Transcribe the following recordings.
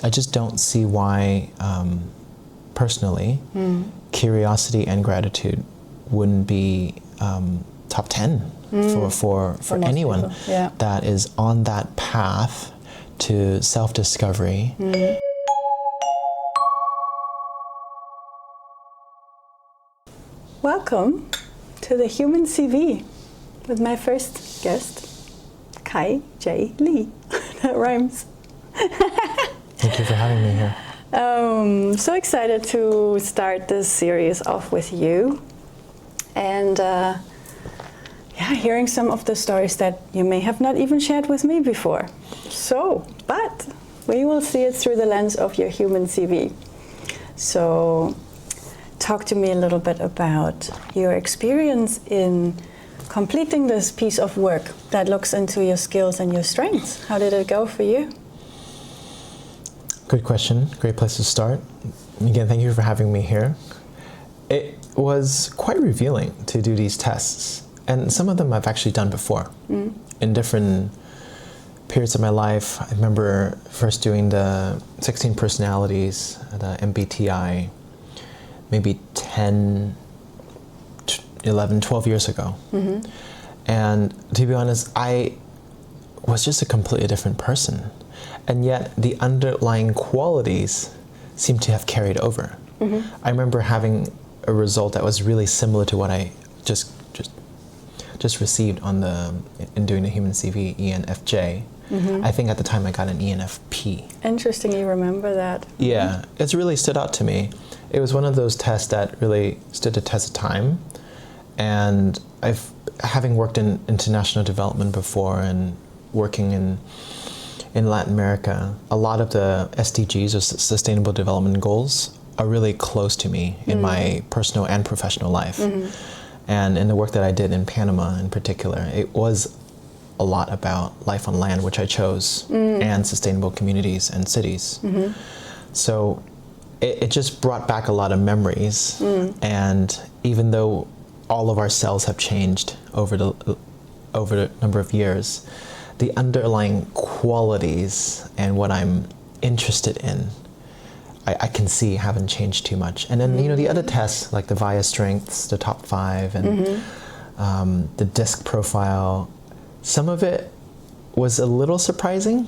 I just don't see why, personally, curiosity and gratitude wouldn't be top 10 for anyone that is on that path to self-discovery. Welcome to the Human CV with my first guest, Kai J. Lee. That rhymes. Thank you for having me here. So excited to start this series off with you, and hearing some of the stories that you may have not even shared with me before. But we will see it through the lens of your human CV. So talk to me a little bit about your experience in completing this piece of work that looks into your skills and your strengths. How did it go for you? Good question. Great place to start. Again, thank you for having me here. It was quite revealing to do these tests, and some of them I've actually done before in different periods of my life. I remember first doing the 16 personalities, the MBTI, maybe 10, 11, 12 years ago. And to be honest, I was just a completely different person. And yet the underlying qualities seem to have carried over. I remember having a result that was really similar to what I just received in doing the human CV, ENFJ. I think at the time I got an ENFP. Interesting, you remember that. Yeah, it's really stood out to me. It was one of those tests that really stood the test of time. And having worked in international development before and working in Latin America, a lot of the SDGs, or Sustainable Development Goals, are really close to me in my personal and professional life. And in the work that I did in Panama in particular, it was a lot about life on land, which I chose, and sustainable communities and cities. So it just brought back a lot of memories. And even though all of our cells have changed over the number of years, the underlying qualities and what I'm interested in, I can see haven't changed too much. And then, the other tests, like the VIA strengths, the top 5, and the DISC profile, some of it was a little surprising.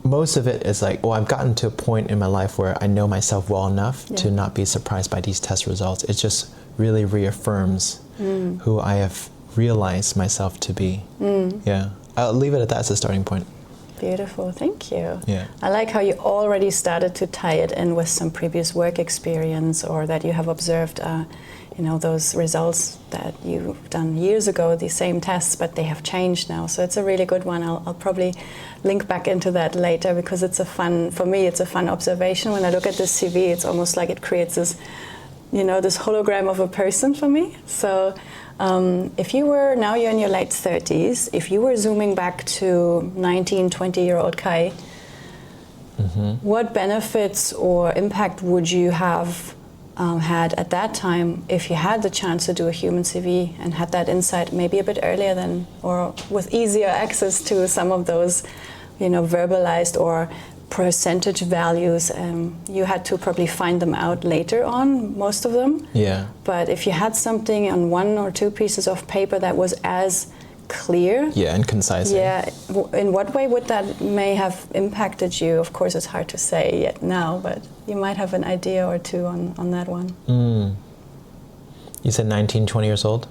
Most of it is like, I've gotten to a point in my life where I know myself well enough to not be surprised by these test results. It just really reaffirms who I have realized myself to be. Yeah, I'll leave it at that as a starting point. Beautiful, thank you. Yeah. I like how you already started to tie it in with some previous work experience, or that you have observed those results that you've done years ago, the same tests, but they have changed now. So it's a really good one. I'll probably link back into that later, because it's a fun observation. When I look at this CV, it's almost like it creates this, this hologram of a person for me. So if you were, now you're in your late 30s, if you were zooming back to 19, 20-year-old Kai, what benefits or impact would you have had at that time if you had the chance to do a human CV and had that insight maybe a bit earlier than, or with easier access to some of those, verbalized or percentage values? You had to probably find them out later on, most of them. Yeah. But if you had something on 1 or 2 pieces of paper that was as clear. Yeah, and concise. Yeah. In what way would that may have impacted you? Of course, it's hard to say yet now, but you might have an idea or two on that one. You said 19, 20 years old?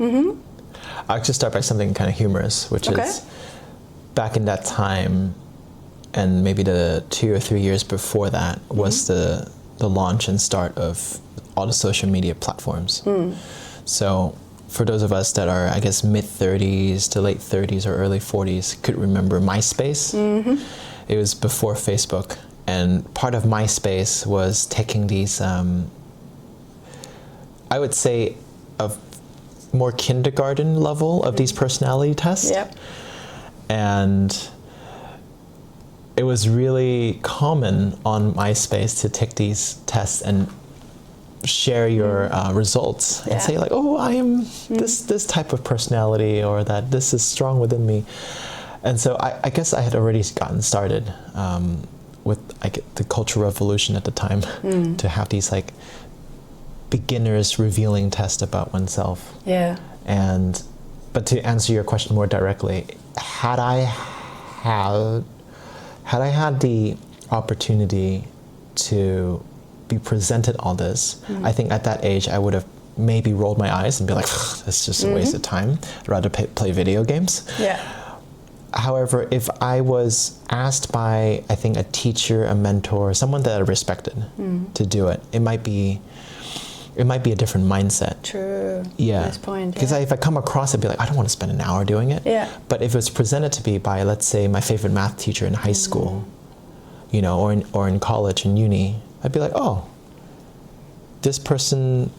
I'll just start by something kind of humorous, which is back in that time, and maybe the 2 or 3 years before that, was the launch and start of all the social media platforms. So for those of us that are, I guess, mid-30s to late 30s or early 40s, could remember MySpace. It was before Facebook, and part of MySpace was taking these, I would say, a more kindergarten level of these personality tests. And it was really common on MySpace to take these tests and share your results and say like, oh, I am this type of personality, or that this is strong within me. And so I guess I had already gotten started with like the Cultural Revolution at the time to have these like beginners revealing tests about oneself. Yeah. But to answer your question more directly, had I had the opportunity to be presented all this, I think at that age I would have maybe rolled my eyes and be like, "That's just a waste of time. I'd rather play video games." Yeah. However, if I was asked by, I think, a teacher, a mentor, someone that I respected to do it, it might be a different mindset. True. Yeah. Nice point. Because if I come across it, I'd be like, I don't want to spend an hour doing it. Yeah. But if it's presented to me by, let's say, my favorite math teacher in high school, you know, or in college and uni, I'd be like, oh, this person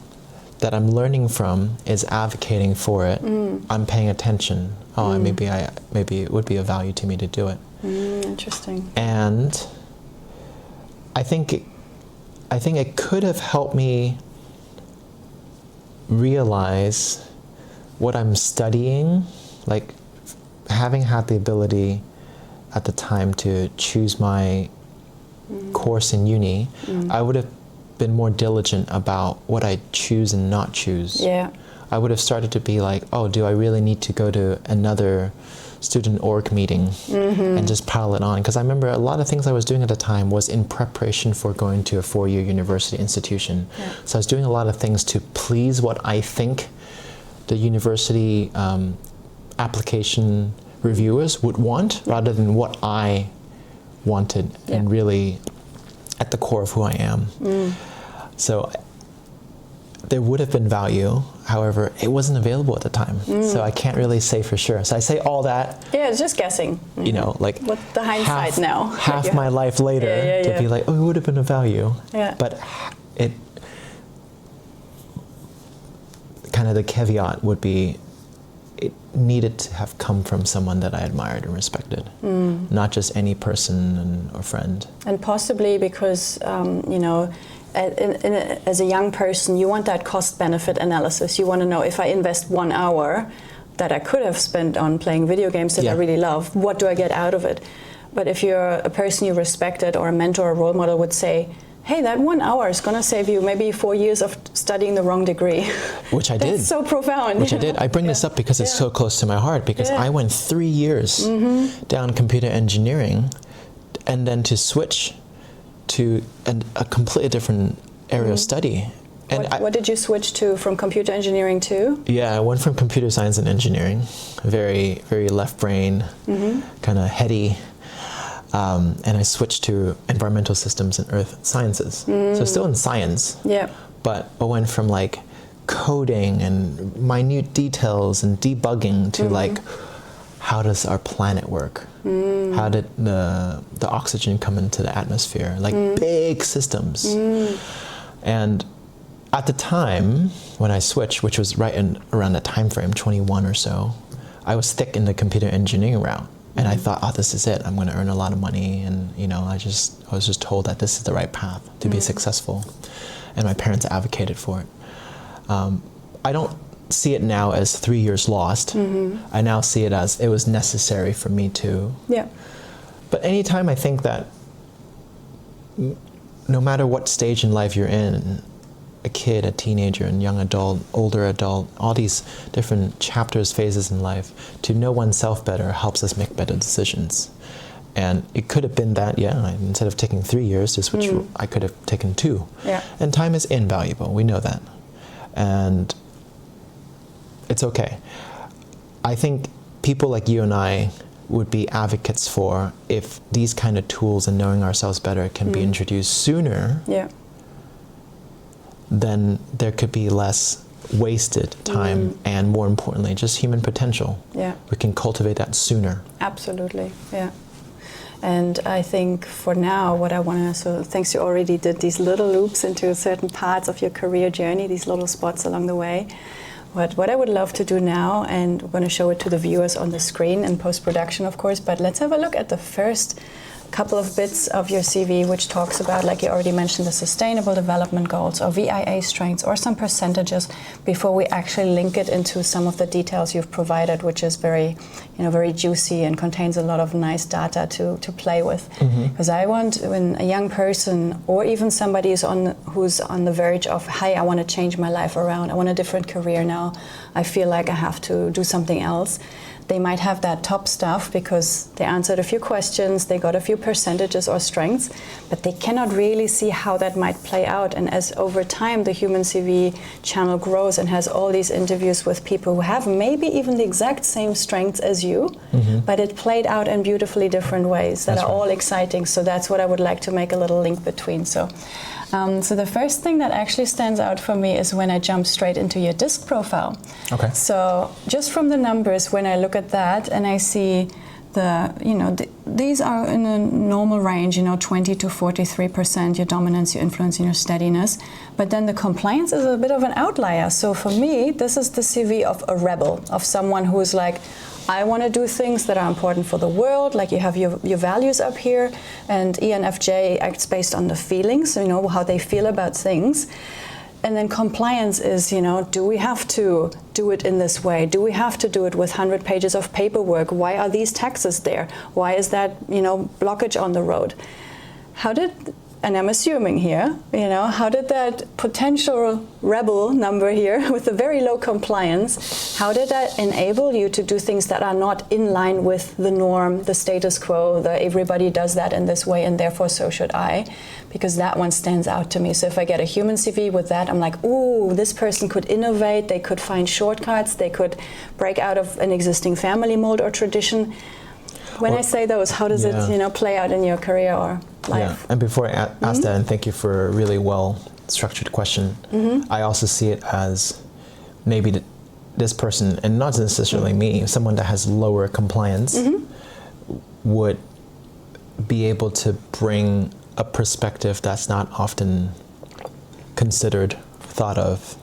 that I'm learning from is advocating for it. I'm paying attention. Oh, maybe it would be of value to me to do it. Interesting. And I think it could have helped me realize what I'm studying, like having had the ability at the time to choose my course in uni, I would have been more diligent about what I choose and not choose. Yeah. I would have started to be like, oh, do I really need to go to another student org meeting and just pile it on? Because I remember a lot of things I was doing at the time was in preparation for going to a 4-year university institution. Yeah. So I was doing a lot of things to please what I think the university application reviewers would want rather than what I wanted and really at the core of who I am. So there would have been value, however, it wasn't available at the time. So I can't really say for sure. So I say all that. Yeah, it's just guessing. You know, like with the hindsight now. Half my life later to be like, oh, it would have been of value. Yeah. But it kind of the caveat would be it needed to have come from someone that I admired and respected, not just any person or friend. And possibly because, you know, as a young person, you want that cost-benefit analysis. You want to know, if I invest 1 hour that I could have spent on playing video games that I really love, what do I get out of it? But if you're a person you respected, or a mentor or role model would say, hey, that 1 hour is going to save you maybe 4 years of studying the wrong degree. Which I did. That's so profound. Which I did. I bring this up because it's so close to my heart, because I went 3 years down computer engineering, and then to switch to a completely different area of study. And what did you switch to from computer engineering to? Yeah, I went from computer science and engineering, very, very left brain, kind of heady. And I switched to environmental systems and earth sciences. So still in science, but I went from like coding and minute details and debugging to like, how does our planet work? How did the oxygen come into the atmosphere? Like big systems. And at the time when I switched, which was right around that time frame, 21 or so, I was thick in the computer engineering route. And I thought, oh, this is it. I'm going to earn a lot of money. And, you know, I was just told that this is the right path to be successful. And my parents advocated for it. I don't see it now as 3 years lost. I now see it as it was necessary for me to. Yeah. But anytime I think that no matter what stage in life you're in, a kid, a teenager, and young adult, older adult, all these different chapters, phases in life, to know oneself better helps us make better decisions. And it could have been that, instead of taking 3 years to switch, I could have taken 2. Yeah. And time is invaluable, we know that. And it's okay. I think people like you and I would be advocates for if these kind of tools and knowing ourselves better can be introduced sooner. Yeah. Then there could be less wasted time and, more importantly, just human potential. Yeah. We can cultivate that sooner. Absolutely, yeah. And I think for now, what I want to, so thanks, you already did these little loops into certain parts of your career journey, these little spots along the way. What I would love to do now, and I'm going to show it to the viewers on the screen in post-production, of course, but let's have a look at the first couple of bits of your CV which talks about, like you already mentioned, the Sustainable Development Goals or VIA strengths or some percentages before we actually link it into some of the details you've provided, which is very, very juicy and contains a lot of nice data to play with. Because I want, when a young person or even somebody is who's on the verge of, hey, I want to change my life around, I want a different career now, I feel like I have to do something else. They might have that top stuff because they answered a few questions, they got a few percentages or strengths, but they cannot really see how that might play out. And as over time the Human CV channel grows and has all these interviews with people who have maybe even the exact same strengths as you, but it played out in beautifully different ways that are all exciting. So that's what I would like to make a little link between. So the first thing that actually stands out for me is when I jump straight into your DISC profile. Okay. So just from the numbers, when I look at that and I see these are in a normal range, 20 to 43%, your dominance, your influence, and your steadiness. But then the compliance is a bit of an outlier. So for me, this is the CV of a rebel, of someone who is like, I want to do things that are important for the world, like you have your values up here, and ENFJ acts based on the feelings, how they feel about things. And then compliance is, do we have to do it in this way? Do we have to do it with 100 pages of paperwork? Why are these taxes there? Why is that, blockage on the road? And I'm assuming here, how did that potential rebel number here with a very low compliance, how did that enable you to do things that are not in line with the norm, the status quo, everybody does that in this way and therefore so should I? Because that one stands out to me. So if I get a human CV with that, I'm like, ooh, this person could innovate, they could find shortcuts, they could break out of an existing family mold or tradition. When I say those, how does it, play out in your career or life? Yeah, and before I ask that, and thank you for a really well-structured question, I also see it as maybe this person, and not necessarily me, someone that has lower compliance would be able to bring a perspective that's not often considered, thought of,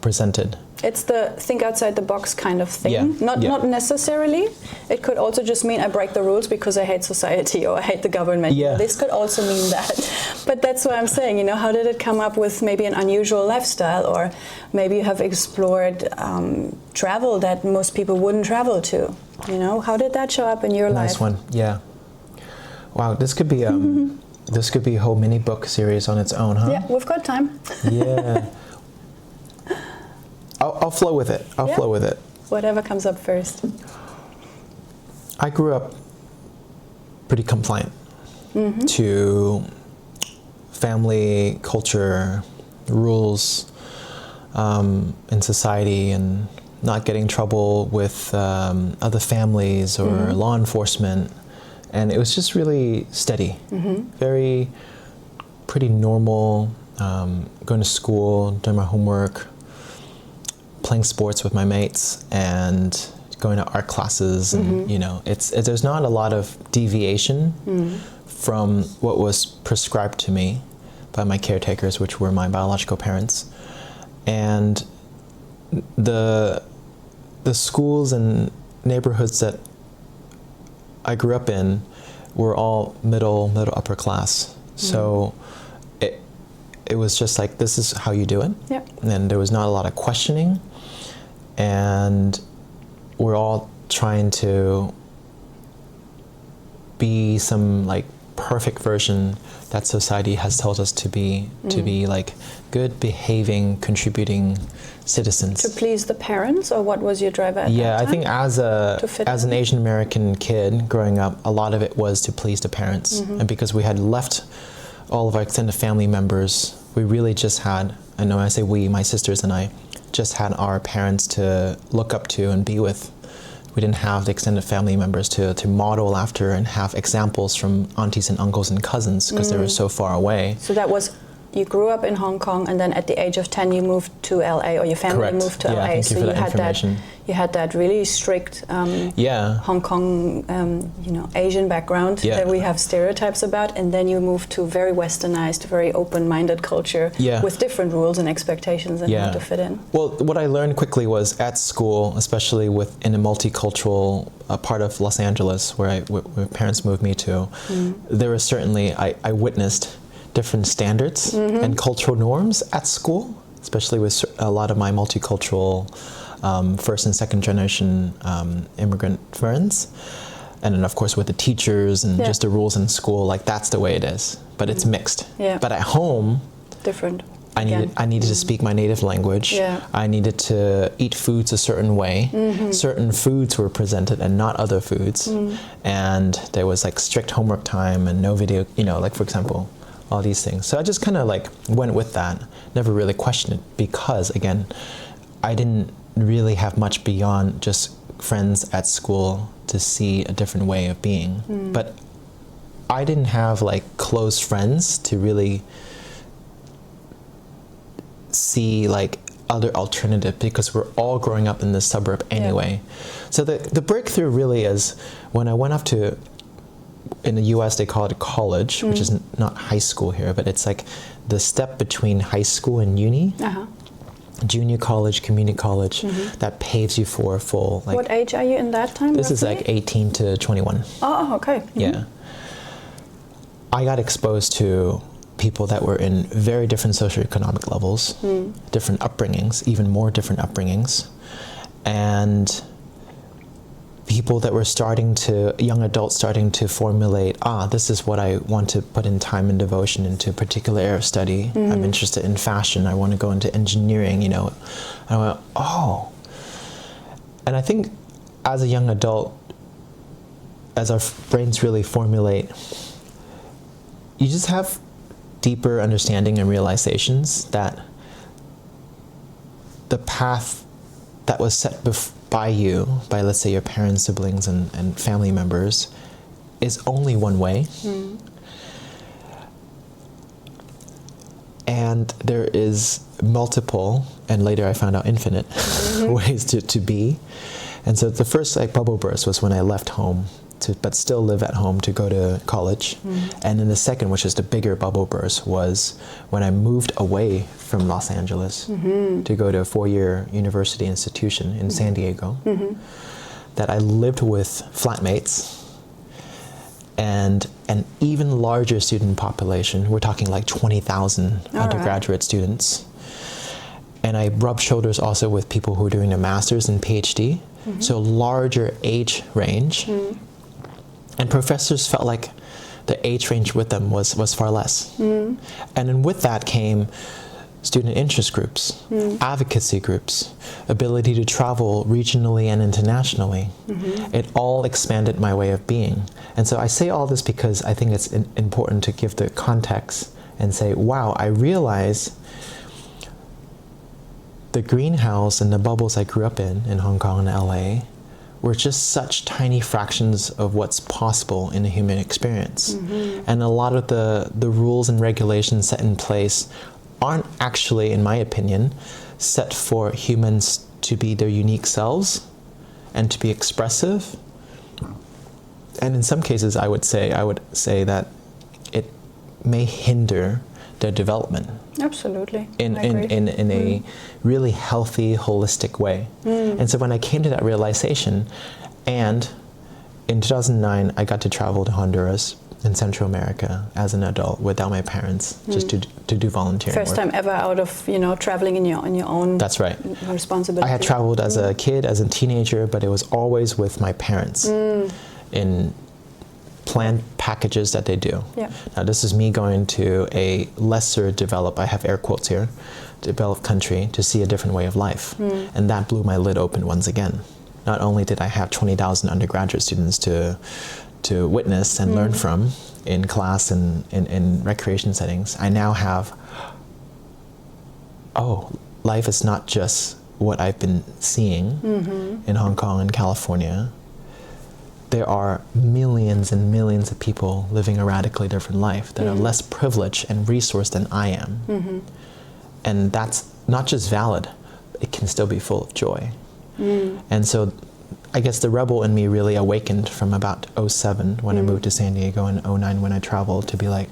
presented. It's the think outside the box kind of thing. Not necessarily. It could also just mean I break the rules because I hate society or I hate the government. This could also mean that. But that's what I'm saying, how did it come up with maybe an unusual lifestyle, or maybe you have explored travel that most people wouldn't travel to. How did that show up in your life? Nice one, yeah. Wow, this could be this could be a whole mini book series on its own, huh? Yeah, we've got time. Yeah. I'll flow with it. I'll flow with it. Whatever comes up first. I grew up pretty compliant to family, culture, rules in society, and not getting in trouble with other families or law enforcement. And it was just really steady, pretty normal, going to school, doing my homework, playing sports with my mates, and going to art classes. And there's not a lot of deviation from what was prescribed to me by my caretakers, which were my biological parents. And the schools and neighborhoods that I grew up in were all middle upper class. So it was just like, this is how you do it. And there was not a lot of questioning, and we're all trying to be some like perfect version that society has told us to be like good behaving, contributing citizens. To please the parents, or what was your driver at that time? I think as an Asian American kid growing up, a lot of it was to please the parents. And because we had left all of our extended family members, we really just had, I know I say we, my sisters and I, just had our parents to look up to and be with. We didn't have the extended family members to model after and have examples from aunties and uncles and cousins because they were so far away. So that was, you grew up in Hong Kong, and then at the age of 10 you moved to LA, or your family moved to LA. Thank you for that information. you had that really strict Hong Kong, Asian background that we have stereotypes about, and then you moved to very westernized, very open-minded culture with different rules and expectations and how to fit in. Well, what I learned quickly was at school, especially in a multicultural part of Los Angeles where my parents moved me to, there was certainly, I witnessed different standards and cultural norms at school, especially with a lot of my multicultural first and second generation immigrant friends. And then of course with the teachers and just the rules in school, like that's the way it is, but it's mixed. But at home, different. I needed to speak my native language. I needed to eat foods a certain way. Certain foods were presented and not other foods. And there was like strict homework time and no video, like for example, all these things. So I just kind of like went with that, never really questioned it, because again, I didn't really have much beyond just friends at school to see a different way of being. But I didn't have like close friends to really see like other alternative, because we're all growing up in this suburb anyway. So the breakthrough really is when I went off to, in the US they call it college, which is not high school here, but it's like the step between high school and uni. Junior college, community college, that paves you for a full, like, what age are you in that time? This roughly? is like 18 to 21. Oh, okay. Yeah. I got exposed to people that were in very different socioeconomic levels, different upbringings, even more different upbringings, and people that were young adults starting to formulate, this is what I want to put in time and devotion into a particular area of study. I'm interested in fashion. I want to go into engineering, And I went, And I think as a young adult, as our brains really formulate, you just have deeper understanding and realizations that the path that was set by you, by let's say your parents, siblings, and family members, is only one way. And there is multiple, and later I found out infinite, ways to be. And so the first like bubble burst was when I left home, but still live at home, to go to college. And then the second, which is the bigger bubble burst, was when I moved away from Los Angeles to go to a 4-year university institution in San Diego, that I lived with flatmates and an even larger student population. We're talking like 20,000 undergraduate students. And I rubbed shoulders also with people who were doing a master's and PhD, so larger age range. And professors felt like the age range with them was far less. And then with that came student interest groups, advocacy groups, ability to travel regionally and internationally. It all expanded my way of being. And so I say all this because I think it's important to give the context and say, wow, I realize the greenhouse and the bubbles I grew up in Hong Kong and LA, were just such tiny fractions of what's possible in the human experience. And a lot of the rules and regulations set in place aren't actually, in my opinion, set for humans to be their unique selves and to be expressive. And in some cases, I would say that it may hinder their development. Absolutely. In a really healthy, holistic way. And so when I came to that realization, and in 2009, I got to travel to Honduras in Central America as an adult without my parents, just to do volunteering First work. time ever out of traveling on your own. That's right. Responsibility. I had traveled as a kid, as a teenager, but it was always with my parents in planned packages that they do. Now this is me going to a lesser developed, I have air quotes here, developed country to see a different way of life. And that blew my lid open once again. Not only did I have 20,000 undergraduate students to witness and learn from in class and in recreation settings, I now have, life is not just what I've been seeing in Hong Kong and California. There are millions and millions of people living a radically different life that are less privileged and resourced than I am. And that's not just valid, it can still be full of joy. And so I guess the rebel in me really awakened from about '07 when I moved to San Diego, and '09 when I traveled, to be like,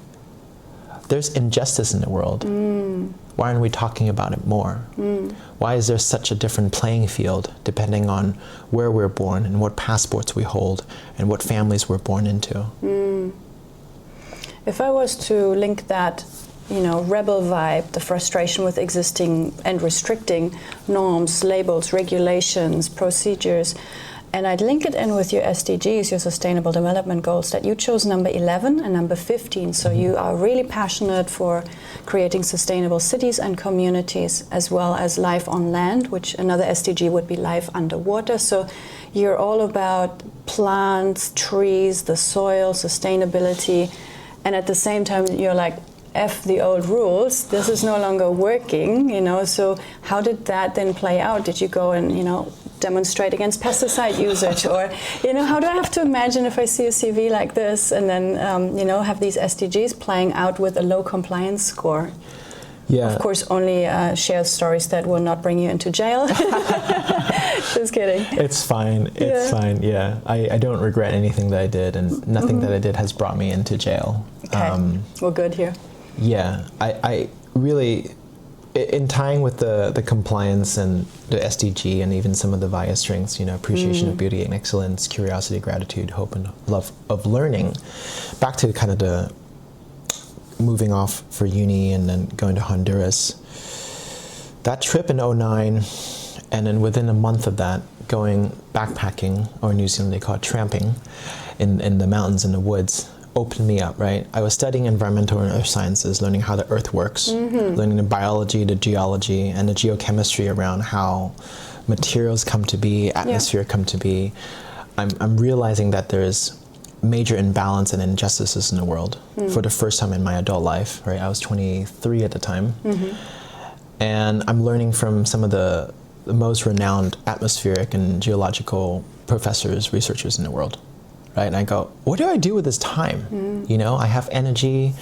there's injustice in the world. Why aren't we talking about it more? Why is there such a different playing field depending on where we're born and what passports we hold and what families we're born into? If I was to link that, rebel vibe, the frustration with existing and restricting norms, labels, regulations, procedures, and I'd link it in with your SDGs, your Sustainable Development Goals, that you chose number 11 and number 15. So you are really passionate for creating sustainable cities and communities, as well as life on land, which another SDG would be life underwater. So you're all about plants, trees, the soil, sustainability, and at the same time you're like, F the old rules, this is no longer working, so how did that then play out? Did you go and, demonstrate against pesticide usage, or, how do I have to imagine if I see a CV like this and then, have these SDGs playing out with a low compliance score? Yeah. Of course, only share stories that will not bring you into jail. Just kidding. It's fine. It's fine. Yeah. I don't regret anything that I did, and nothing that I did has brought me into jail. Okay. We're good here. Yeah. I really, in tying with the compliance and the SDG and even some of the VIA strengths, appreciation of beauty and excellence, curiosity, gratitude, hope, and love of learning, back to kind of the moving off for uni and then going to Honduras. That trip in '09, and then within a month of that, going backpacking, or in New Zealand they call it tramping, in the mountains, in the woods, opened me up, right? I was studying environmental and earth sciences, learning how the earth works, learning the biology, the geology, and the geochemistry around how materials come to be, atmosphere come to be. I'm realizing that there's major imbalance and injustices in the world for the first time in my adult life, right? I was 23 at the time. And I'm learning from some of the most renowned atmospheric and geological professors, researchers in the world, right? And I go, what do I do with this time? I have energy.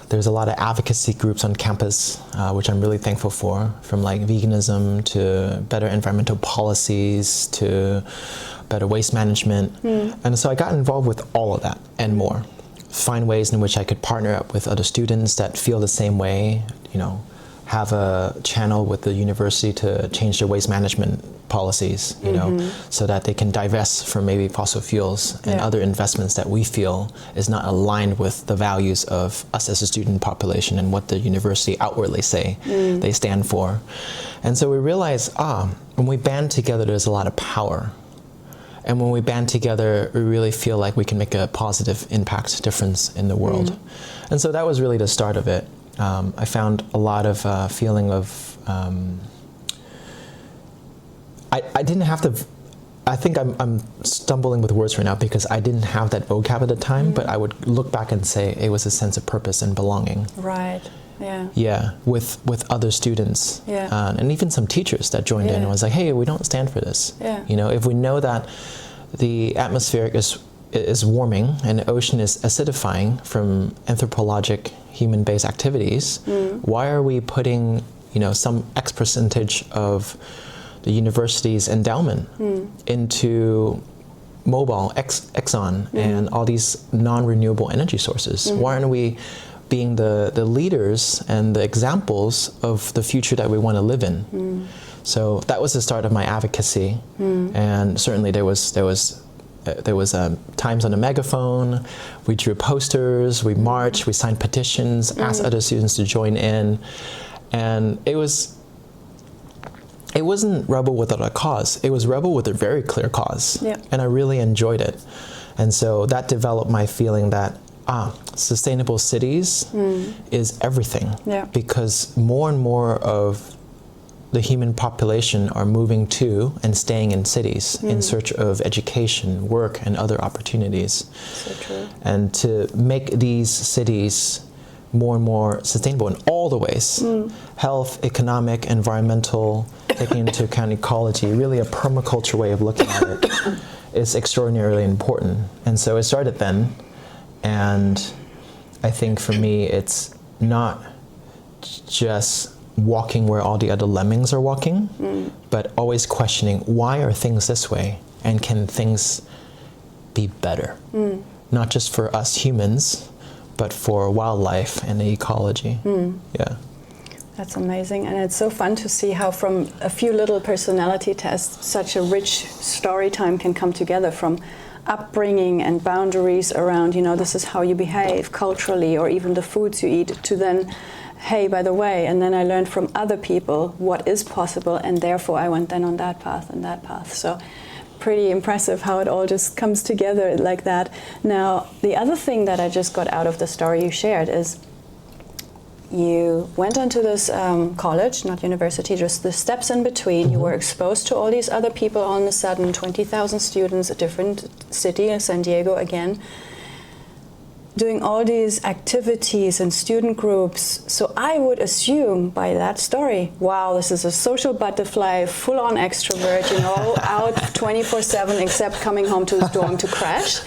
There's a lot of advocacy groups on campus, which I'm really thankful for, from like veganism to better environmental policies to better waste management. And so I got involved with all of that and more. Find ways in which I could partner up with other students that feel the same way, have a channel with the university to change their waste management policies, so that they can divest from maybe fossil fuels and other investments that we feel is not aligned with the values of us as a student population and what the university outwardly say they stand for. And so we realize, when we band together, there's a lot of power. And when we band together, we really feel like we can make a positive impact difference in the world. And so that was really the start of it. I found a lot of feeling of, I didn't have to, I think I'm stumbling with words right now because I didn't have that vocab at the time, but I would look back and say it was a sense of purpose and belonging. Right, yeah. Yeah, with other students. Yeah. And even some teachers that joined in and was like, hey, we don't stand for this. Yeah. If we know that the atmospheric is warming and the ocean is acidifying from anthropologic human-based activities, why are we putting, some X percentage of the university's endowment into Mobil, Exxon, and all these non-renewable energy sources? Why aren't we being the leaders and the examples of the future that we want to live in? So that was the start of my advocacy, and certainly there was times on a megaphone. We drew posters, we marched, we signed petitions, asked other students to join in, and it wasn't rebel without a cause. It was rebel with a very clear cause, and I really enjoyed it. And so that developed my feeling that sustainable cities is everything, because more and more of the human population are moving to and staying in cities in search of education, work, and other opportunities. So true. And to make these cities more and more sustainable in all the ways, health, economic, environmental, taking into account ecology, really a permaculture way of looking at it, is extraordinarily important. And so it started then, and I think for me it's not just walking where all the other lemmings are walking, but always questioning, why are things this way? And can things be better? Not just for us humans, but for wildlife and the ecology. Yeah. That's amazing, and it's so fun to see how from a few little personality tests such a rich story time can come together, from upbringing and boundaries around, you know, this is how you behave culturally, or even the foods you eat, to then, hey, by the way, and then I learned from other people what is possible, and therefore I went then on that path and that path. So pretty impressive how it all just comes together like that. Now, the other thing that I just got out of the story you shared is you went onto this college, not university, just the steps in between. You were exposed to all these other people all of a sudden, 20,000 students, a different city, San Diego again, doing all these activities and student groups. So I would assume by that story, wow, this is a social butterfly, full-on extrovert, you know, out 24/7 except coming home to his dorm to crash.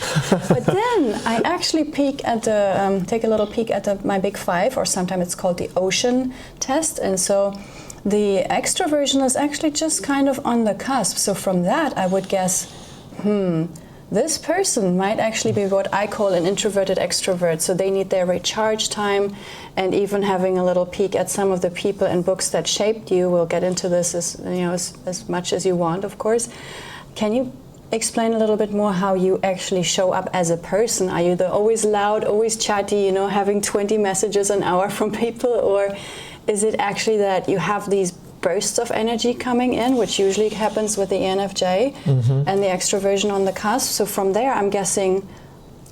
But then I actually take a little peek at my Big Five, or sometimes it's called the Ocean test. And so the extroversion is actually just kind of on the cusp. So from that, I would guess, this person might actually be what I call an introverted extrovert. So they need their recharge time, and even having a little peek at some of the people and books that shaped you. We'll get into this as much as you want, of course. Can you explain a little bit more how you actually show up as a person? Are you the always loud, always chatty, you know, having 20 messages an hour from people? Or is it actually that you have these bursts of energy coming in, which usually happens with the ENFJ, and the extroversion on the cusp? So from there, I'm guessing,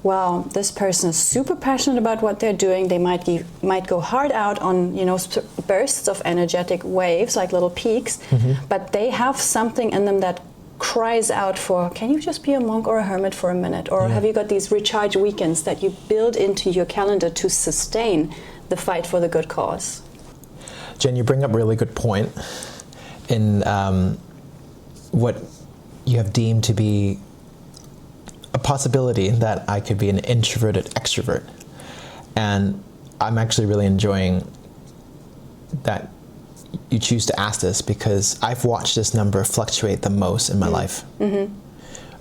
wow, this person is super passionate about what they're doing. They might go hard out on, you know, bursts of energetic waves, like little peaks, but they have something in them that cries out for, can you just be a monk or a hermit for a minute? Or have you got these recharge weekends that you build into your calendar to sustain the fight for the good cause? Jen, you bring up a really good point in what you have deemed to be a possibility that I could be an introverted extrovert. And I'm actually really enjoying that you choose to ask this, because I've watched this number fluctuate the most in my life.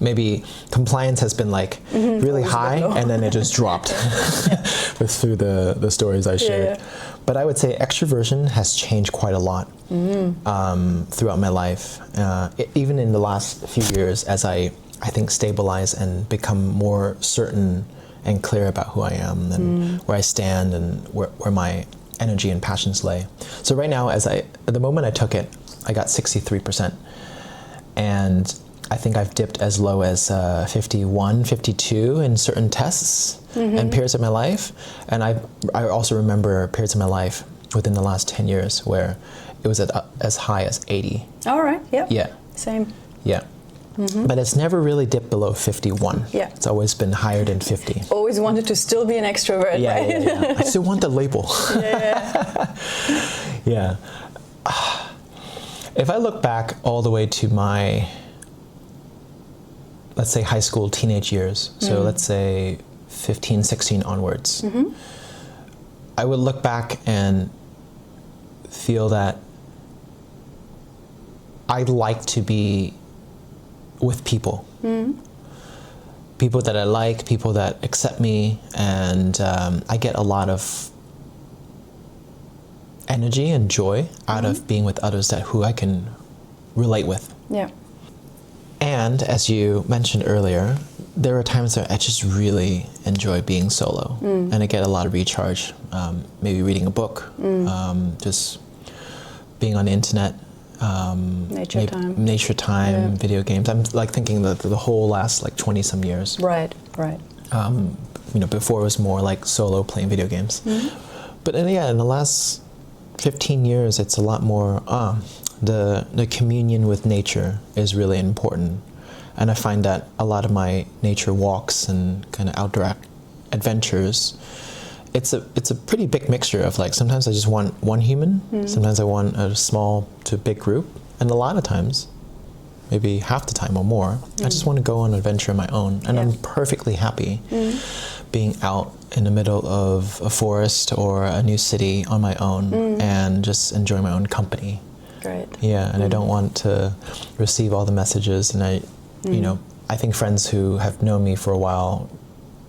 Maybe compliance has been like really high, and then it just dropped through the stories I shared. But I would say extroversion has changed quite a lot throughout my life, even in the last few years, as I think stabilize and become more certain and clear about who I am and where I stand and where my energy and passions lay. So right now, at the moment I took it, I got 63%, and I think I've dipped as low as 51, 52 in certain tests and periods of my life. And I also remember periods of my life within the last 10 years where it was as high as 80. All right, Yeah. Same. Yeah. But it's never really dipped below 51. Yeah. It's always been higher than 50. Always wanted to still be an extrovert, right? Yeah. I still want the label. Yeah. If I look back all the way to my, let's say, high school, teenage years, so let's say 15, 16 onwards, I would look back and feel that I like to be with people. People that I like, people that accept me, and I get a lot of energy and joy out of being with others who I can relate with. Yeah. And as you mentioned earlier, there are times that I just really enjoy being solo, and I get a lot of recharge. Maybe reading a book, just being on the internet, nature time, video games. I'm like thinking that the whole last like 20 some years. Right. Before it was more like solo playing video games. But in the last 15 years, it's a lot more. The communion with nature is really important, and I find that a lot of my nature walks and kind of outdoor adventures, it's a pretty big mixture of like, sometimes I just want one human, sometimes I want a small to big group, and a lot of times, maybe half the time or more, I just want to go on an adventure of my own, and I'm perfectly happy being out in the middle of a forest or a new city on my own and just enjoy my own company. Great. Yeah, and I don't want to receive all the messages. And I think friends who have known me for a while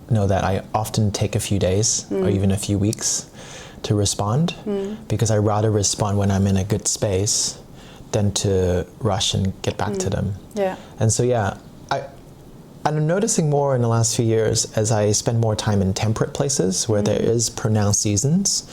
know that I often take a few days or even a few weeks to respond because I rather respond when I'm in a good space than to rush and get back to them. Yeah. And so, I'm noticing more in the last few years as I spend more time in temperate places where there is pronounced seasons,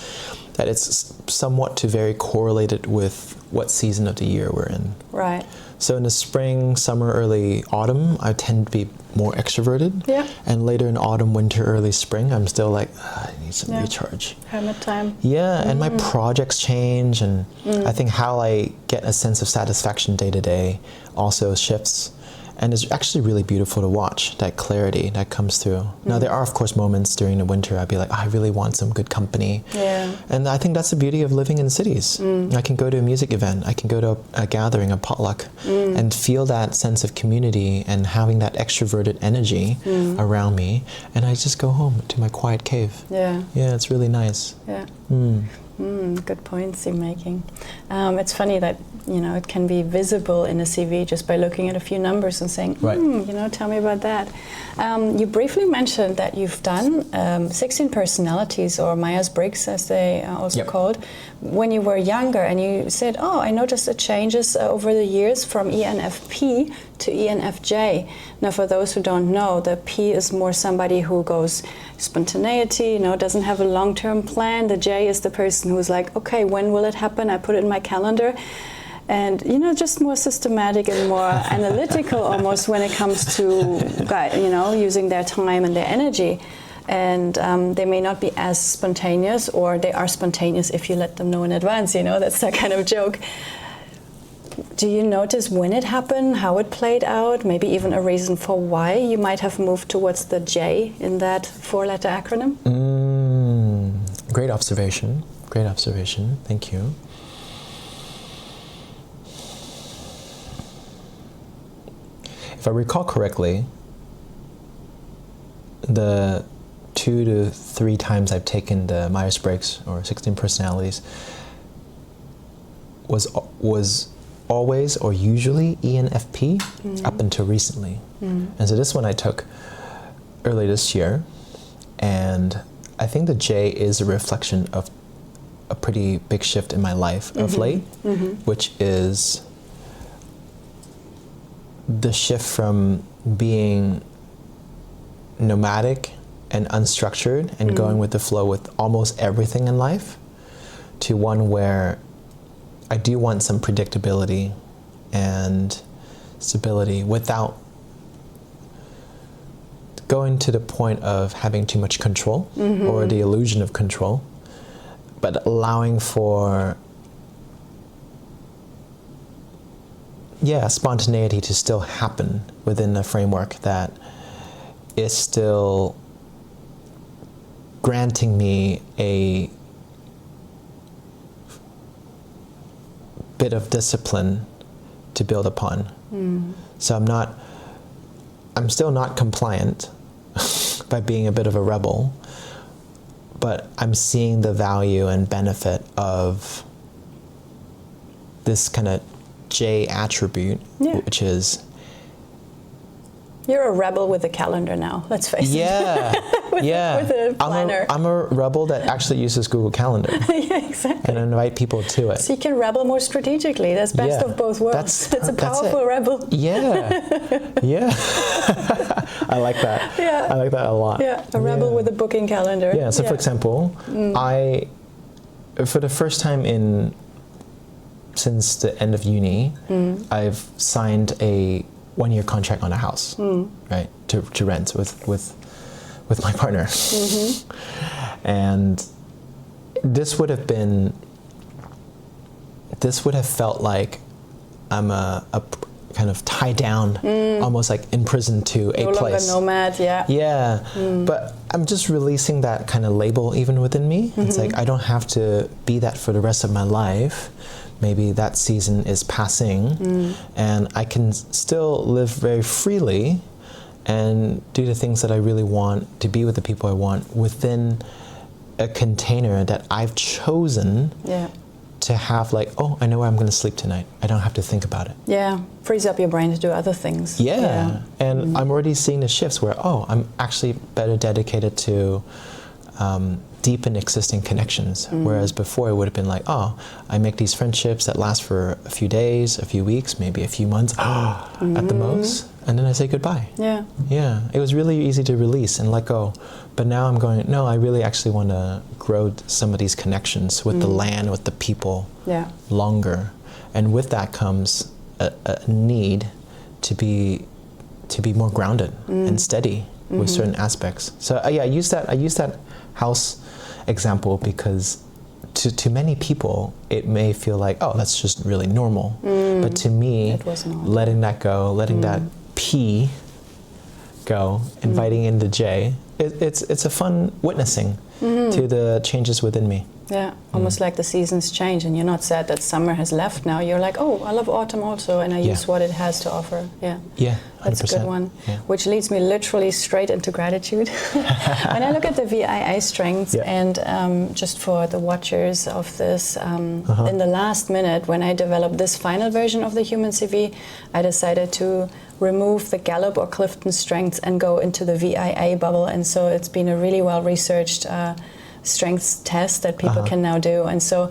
that it's somewhat too very correlated with what season of the year we're in. Right. So in the spring, summer, early autumn, I tend to be more extroverted. Yeah. And later in autumn, winter, early spring, I'm still like, I need some recharge. Hermit time. Yeah, and my projects change, and I think how I get a sense of satisfaction day to day also shifts. And it's actually really beautiful to watch, that clarity that comes through. Now, there are, of course, moments during the winter I'd be like, I really want some good company. Yeah. And I think that's the beauty of living in cities. I can go to a music event, I can go to a gathering, a potluck, and feel that sense of community and having that extroverted energy around me. And I just go home to my quiet cave. Yeah. Yeah, it's really nice. Yeah. Good points you're making. It's funny that it can be visible in a CV just by looking at a few numbers and saying, tell me about that. You briefly mentioned that you've done 16 personalities, or Myers-Briggs as they are also called, when you were younger, and you said, I noticed the changes over the years from ENFP to ENFJ. Now, for those who don't know, the P is more somebody who goes spontaneity, doesn't have a long-term plan. The J is the person who's like, okay, when will it happen? I put it in my calendar. And, just more systematic and more analytical almost when it comes to, using their time and their energy. And they may not be as spontaneous, or they are spontaneous if you let them know in advance, that's that kind of joke. Do you notice when it happened, how it played out, maybe even a reason for why you might have moved towards the J in that 4-letter acronym? Great observation. Great observation. Thank you. If I recall correctly, the 2 to 3 times I've taken the Myers-Briggs or 16 personalities was always or usually ENFP up until recently. And so this one I took early this year, and I think the J is a reflection of a pretty big shift in my life of late, which is the shift from being nomadic and unstructured and going with the flow with almost everything in life to one where I do want some predictability and stability without going to the point of having too much control or the illusion of control, but allowing for spontaneity to still happen within a framework that is still granting me a bit of discipline to build upon. So I'm still not compliant by being a bit of a rebel, but I'm seeing the value and benefit of this kind of J attribute, which is... You're a rebel with a calendar now, let's face it. with a planner. I'm a rebel that actually uses Google Calendar. Yeah, exactly. And invite people to it. So you can rebel more strategically. That's best of both worlds. It's a powerful rebel. Yeah. I like that. Yeah. I like that a lot. Yeah, a rebel with a booking calendar. Yeah, so for example, for the first time since the end of uni, I've signed a 1-year contract on a house, right, to rent with my partner. And this would have felt like I'm a kind of tied down, almost like imprisoned to a place. No longer nomad, Yeah, but I'm just releasing that kind of label even within me. It's like I don't have to be that for the rest of my life. Maybe that season is passing, and I can still live very freely and do the things that I really want, to be with the people I want within a container that I've chosen to have, like, oh, I know where I'm going to sleep tonight. I don't have to think about it. Yeah, frees up your brain to do other things. Yeah. And I'm already seeing the shifts where, oh, I'm actually better dedicated to deep and existing connections. Whereas before it would have been like, oh, I make these friendships that last for a few days, a few weeks, maybe a few months at the most, and then I say goodbye. Yeah. Yeah. It was really easy to release and let go. But now I'm going, no, I really actually want to grow some of these connections with the land, with the people longer. And with that comes a need to be more grounded and steady with certain aspects. So I use that house example because to many people it may feel like, oh, that's just really normal. But to me, letting that go, letting that P go, inviting in the J, it's a fun witnessing to the changes within me. Yeah, almost like the seasons change and you're not sad that summer has left now. You're like, oh, I love autumn also, and I use what it has to offer. Yeah, 100%. That's a good one. Yeah. Which leads me literally straight into gratitude. When I look at the VIA strengths, and just for the watchers of this, in the last minute when I developed this final version of the human CV, I decided to remove the Gallup or Clifton strengths and go into the VIA bubble. And so it's been a really well-researched strengths test that people can now do. And so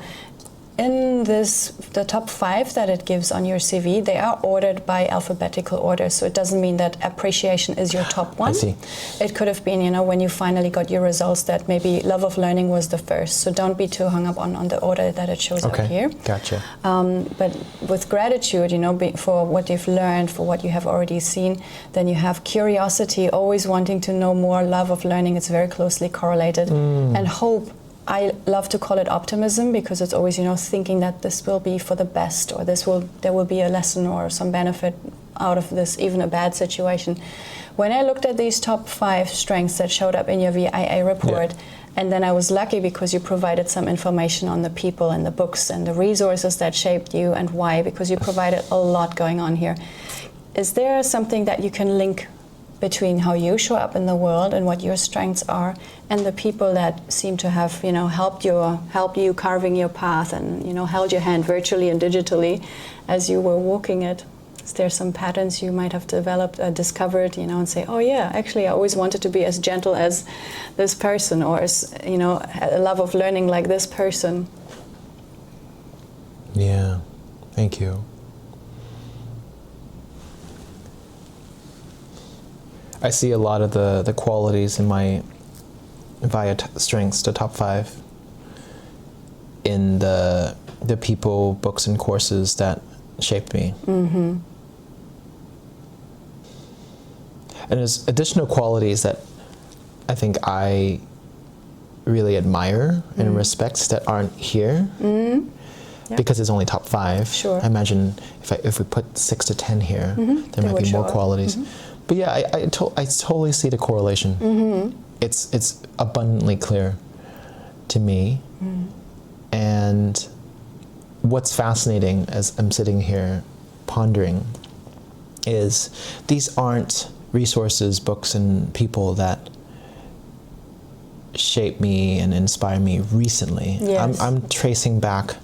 in the top 5 that it gives on your CV, they are ordered by alphabetical order. So it doesn't mean that appreciation is your top one. I see. It could have been, when you finally got your results, that maybe love of learning was the first. So don't be too hung up on the order that it shows up here. Gotcha. But with gratitude, for what you've learned, for what you have already seen, then you have curiosity, always wanting to know more, love of learning, it's very closely correlated, and hope. I love to call it optimism because it's always, thinking that this will be for the best, or there will be a lesson or some benefit out of this, even a bad situation. When I looked at these top 5 strengths that showed up in your VIA report, and then I was lucky because you provided some information on the people and the books and the resources that shaped you and why, because you provided a lot going on here. Is there something that you can link between how you show up in the world and what your strengths are, and the people that seem to have, helped you carving your path and, held your hand virtually and digitally as you were walking it? Is there some patterns you might have developed, discovered, and say, oh yeah, actually I always wanted to be as gentle as this person, or as, a love of learning like this person? Yeah, thank you. I see a lot of the qualities in my VIA strengths, the top 5, in the people, books, and courses that shaped me. And there's additional qualities that I think I really admire and respect that aren't here because it's only top 5. Sure. I imagine if we put 6 to 10 here, there might be more qualities. But yeah, I totally see the correlation. It's abundantly clear to me. And what's fascinating as I'm sitting here pondering is these aren't resources, books, and people that shape me and inspire me recently. Yes. I'm tracing back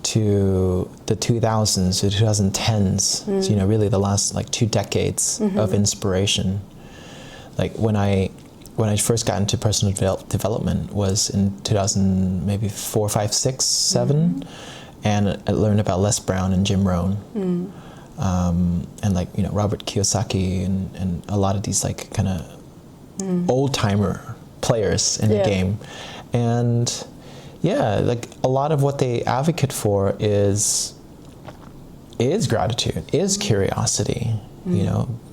to the 2000s, the 2010s, so, really the last 2 decades of inspiration. Like when I first got into personal development was in 2000, maybe 4, 5, 6, 7, and I learned about Les Brown and Jim Rohn, and Robert Kiyosaki and a lot of these kind of old timer players in the game, and a lot of what they advocate for is gratitude, is curiosity.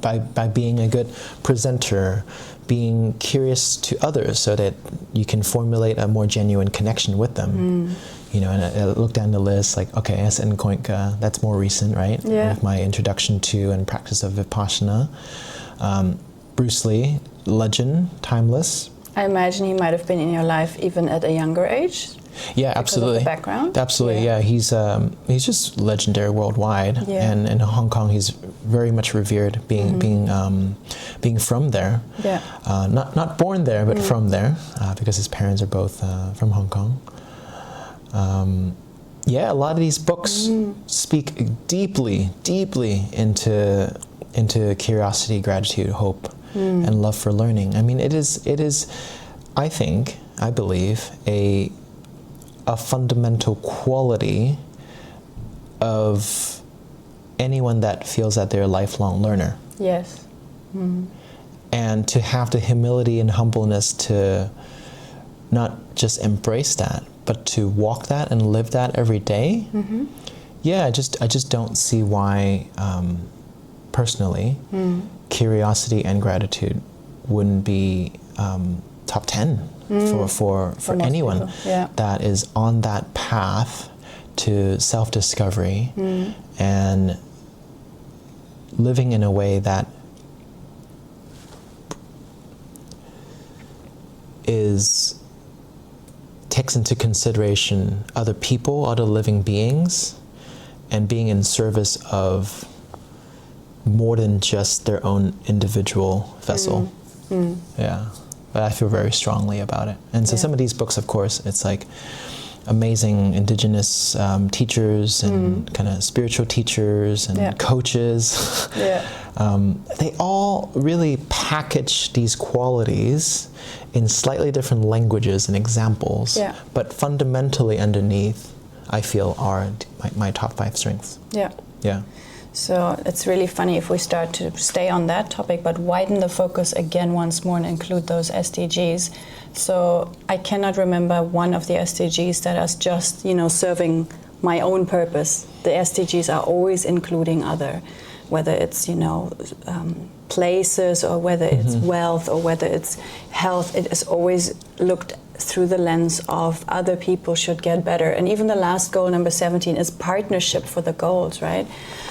By being a good presenter, being curious to others so that you can formulate a more genuine connection with them. And I look down the list okay, S.N. Koinka, that's more recent, right? With my introduction to and practice of Vipassana. Bruce Lee, legend, timeless. I imagine he might have been in your life even at a younger age. Yeah, because absolutely. of the background? Absolutely, yeah. He's just legendary worldwide, Yeah. and in Hong Kong, he's very much revered, being from there. Yeah. Not born there, but from there, because his parents are both from Hong Kong. Yeah, a lot of these books speak deeply into curiosity, gratitude, hope, and love for learning. I mean, it is, I believe, a fundamental quality of anyone that feels that they're a lifelong learner. Yes. And to have the humility and humbleness to not just embrace that, but to walk that and live that every day. Yeah, I just don't see why, personally, curiosity and gratitude wouldn't be top 10 for anyone that is on that path to self-discovery and living in a way that takes into consideration other people, other living beings, and being in service of more than just their own individual vessel. Yeah, but I feel very strongly about it. And so some of these books, of course, it's like amazing indigenous teachers and kind of spiritual teachers and coaches. They all really package these qualities in slightly different languages and examples, but fundamentally underneath, I feel, are my top 5 strengths. Yeah. So it's really funny if we start to stay on that topic, but widen the focus again once more and include those SDGs. So I cannot remember one of the SDGs that is just, serving my own purpose. The SDGs are always including other, whether it's, places, or whether it's wealth, or whether it's health. It is always looked through the lens of other people should get better. And even the last goal, number 17, is partnership for the goals, right?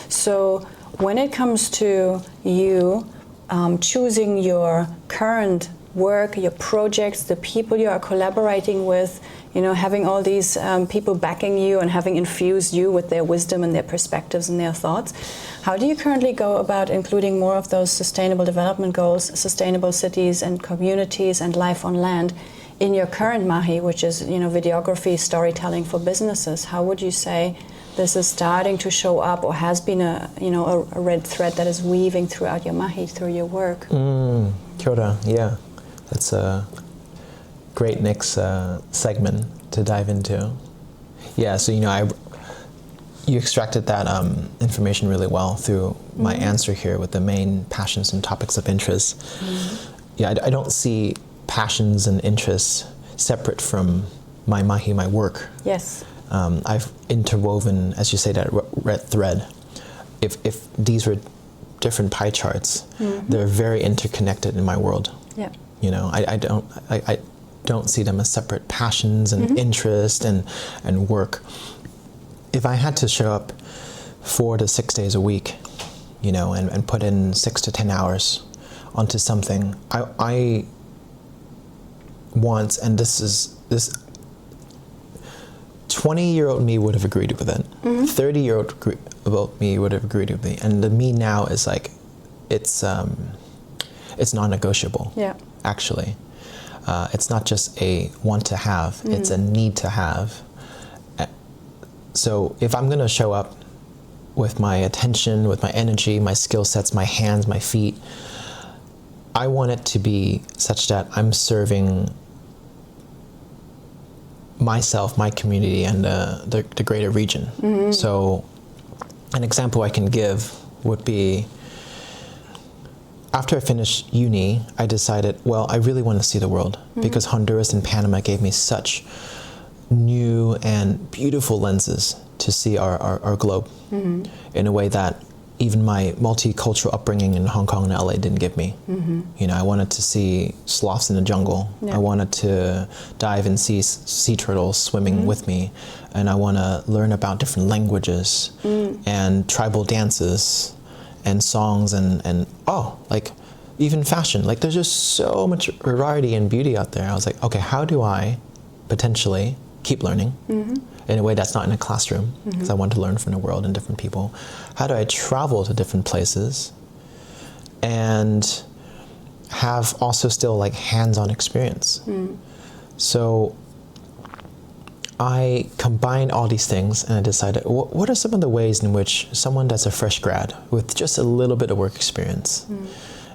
So when it comes to you choosing your current work, your projects, the people you are collaborating with, having all these people backing you and having infused you with their wisdom and their perspectives and their thoughts, how do you currently go about including more of those sustainable development goals, sustainable cities and communities and life on land in your current MAHI, which is, videography, storytelling for businesses? How would you say this is starting to show up, or has been a red thread that is weaving throughout your MAHI, through your work? Kia ora, yeah. That's a great next segment to dive into. Yeah, so you extracted that information really well through my answer here with the main passions and topics of interest. Yeah, I don't see passions and interests separate from my MAHI, my work. Yes. I've interwoven, as you say, that red thread. If these were different pie charts, they're very interconnected in my world. Yeah. I don't see them as separate passions and interest and work. If I had to show up 4 to 6 days a week, and put in 6 to 10 hours onto something, I once, and this 20-year-old me would have agreed with it. 30-year-old me would have agreed with me, and the me now is like, it's non-negotiable. Yeah. Actually, it's not just a want to have; it's a need to have. So if I'm going to show up with my attention, with my energy, my skill sets, my hands, my feet, I want it to be such that I'm serving myself, my community, and the greater region. So an example I can give would be, after I finished uni, I decided, well, I really want to see the world, because Honduras and Panama gave me such new and beautiful lenses to see our globe in a way that even my multicultural upbringing in Hong Kong and LA didn't give me. I wanted to see sloths in the jungle. I wanted to dive and see sea turtles swimming with me. And I want to learn about different languages and tribal dances and songs and even fashion. Like, there's just so much variety and beauty out there. I was like, okay, how do I potentially keep learning in a way that's not in a classroom, because I want to learn from the world and different people? How do I travel to different places and have also still like hands-on experience? So I combined all these things and I decided, what are some of the ways in which someone that's a fresh grad with just a little bit of work experience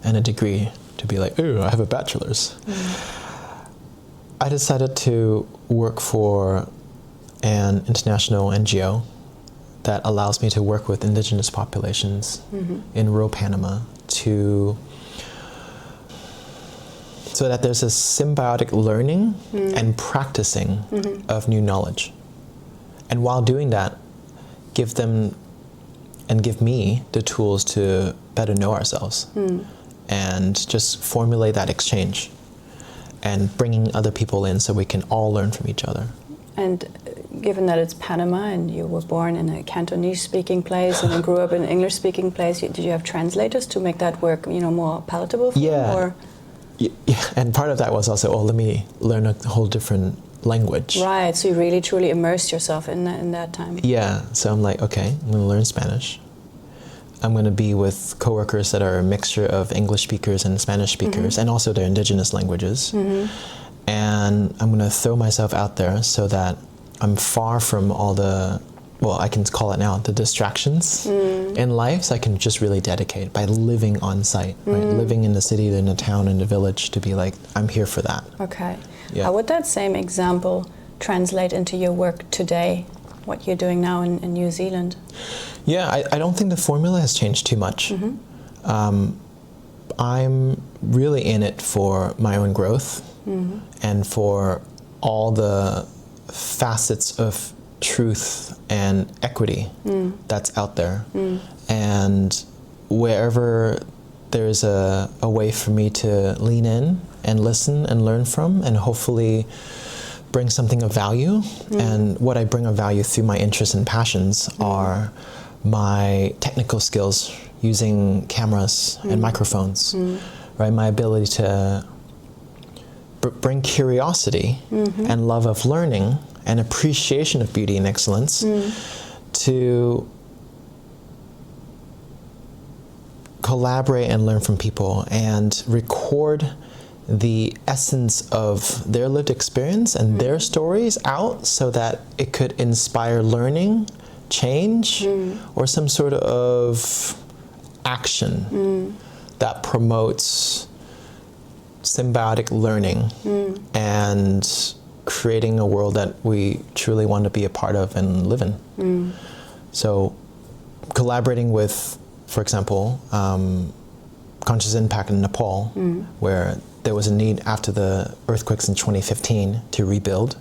and a degree to be like, ooh, I have a bachelor's. I decided to work for an international NGO that allows me to work with indigenous populations in rural Panama so that there's a symbiotic learning and practicing of new knowledge. And while doing that, give them and give me the tools to better know ourselves and just formulate that exchange and bringing other people in so we can all learn from each other. And given that it's Panama and you were born in a Cantonese-speaking place and then grew up in an English-speaking place, did you have translators to make that work, more palatable for you? Or? Yeah, and part of that was also, let me learn a whole different language. Right, so you really truly immersed yourself in that time. Yeah, so I'm like, okay, I'm going to learn Spanish. I'm going to be with coworkers that are a mixture of English speakers and Spanish speakers, and also their indigenous languages. And I'm going to throw myself out there so that I'm far from all the, I can call it now, the distractions in life, so I can just really dedicate by living on site, right? Living in the city, in the town, in the village, to be like, I'm here for that. Okay. Yeah. How would that same example translate into your work today, what you're doing now in New Zealand? Yeah, I don't think the formula has changed too much. I'm really in it for my own growth and for all the facets of truth and equity that's out there. And wherever there's a way for me to lean in and listen and learn from and hopefully bring something of value. And what I bring of value through my interests and passions are my technical skills using cameras and microphones, right? My ability to bring curiosity and love of learning and appreciation of beauty and excellence to collaborate and learn from people and record the essence of their lived experience and their stories out so that it could inspire learning, change, or some sort of action that promotes symbiotic learning and creating a world that we truly want to be a part of and live in. So collaborating with, for example, Conscious Impact in Nepal, where there was a need after the earthquakes in 2015 to rebuild,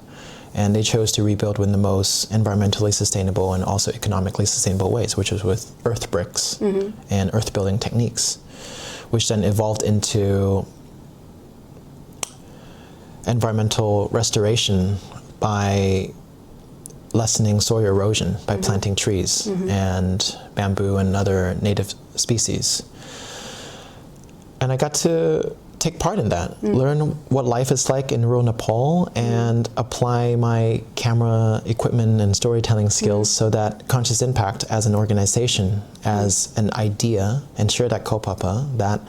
and they chose to rebuild in the most environmentally sustainable and also economically sustainable ways, which was with earth bricks and earth building techniques, which then evolved into environmental restoration by lessening soil erosion by planting trees and bamboo and other native species. And I got to take part in that, learn what life is like in rural Nepal and apply my camera equipment and storytelling skills so that Conscious Impact as an organization, as an idea, and share that kaupapa, that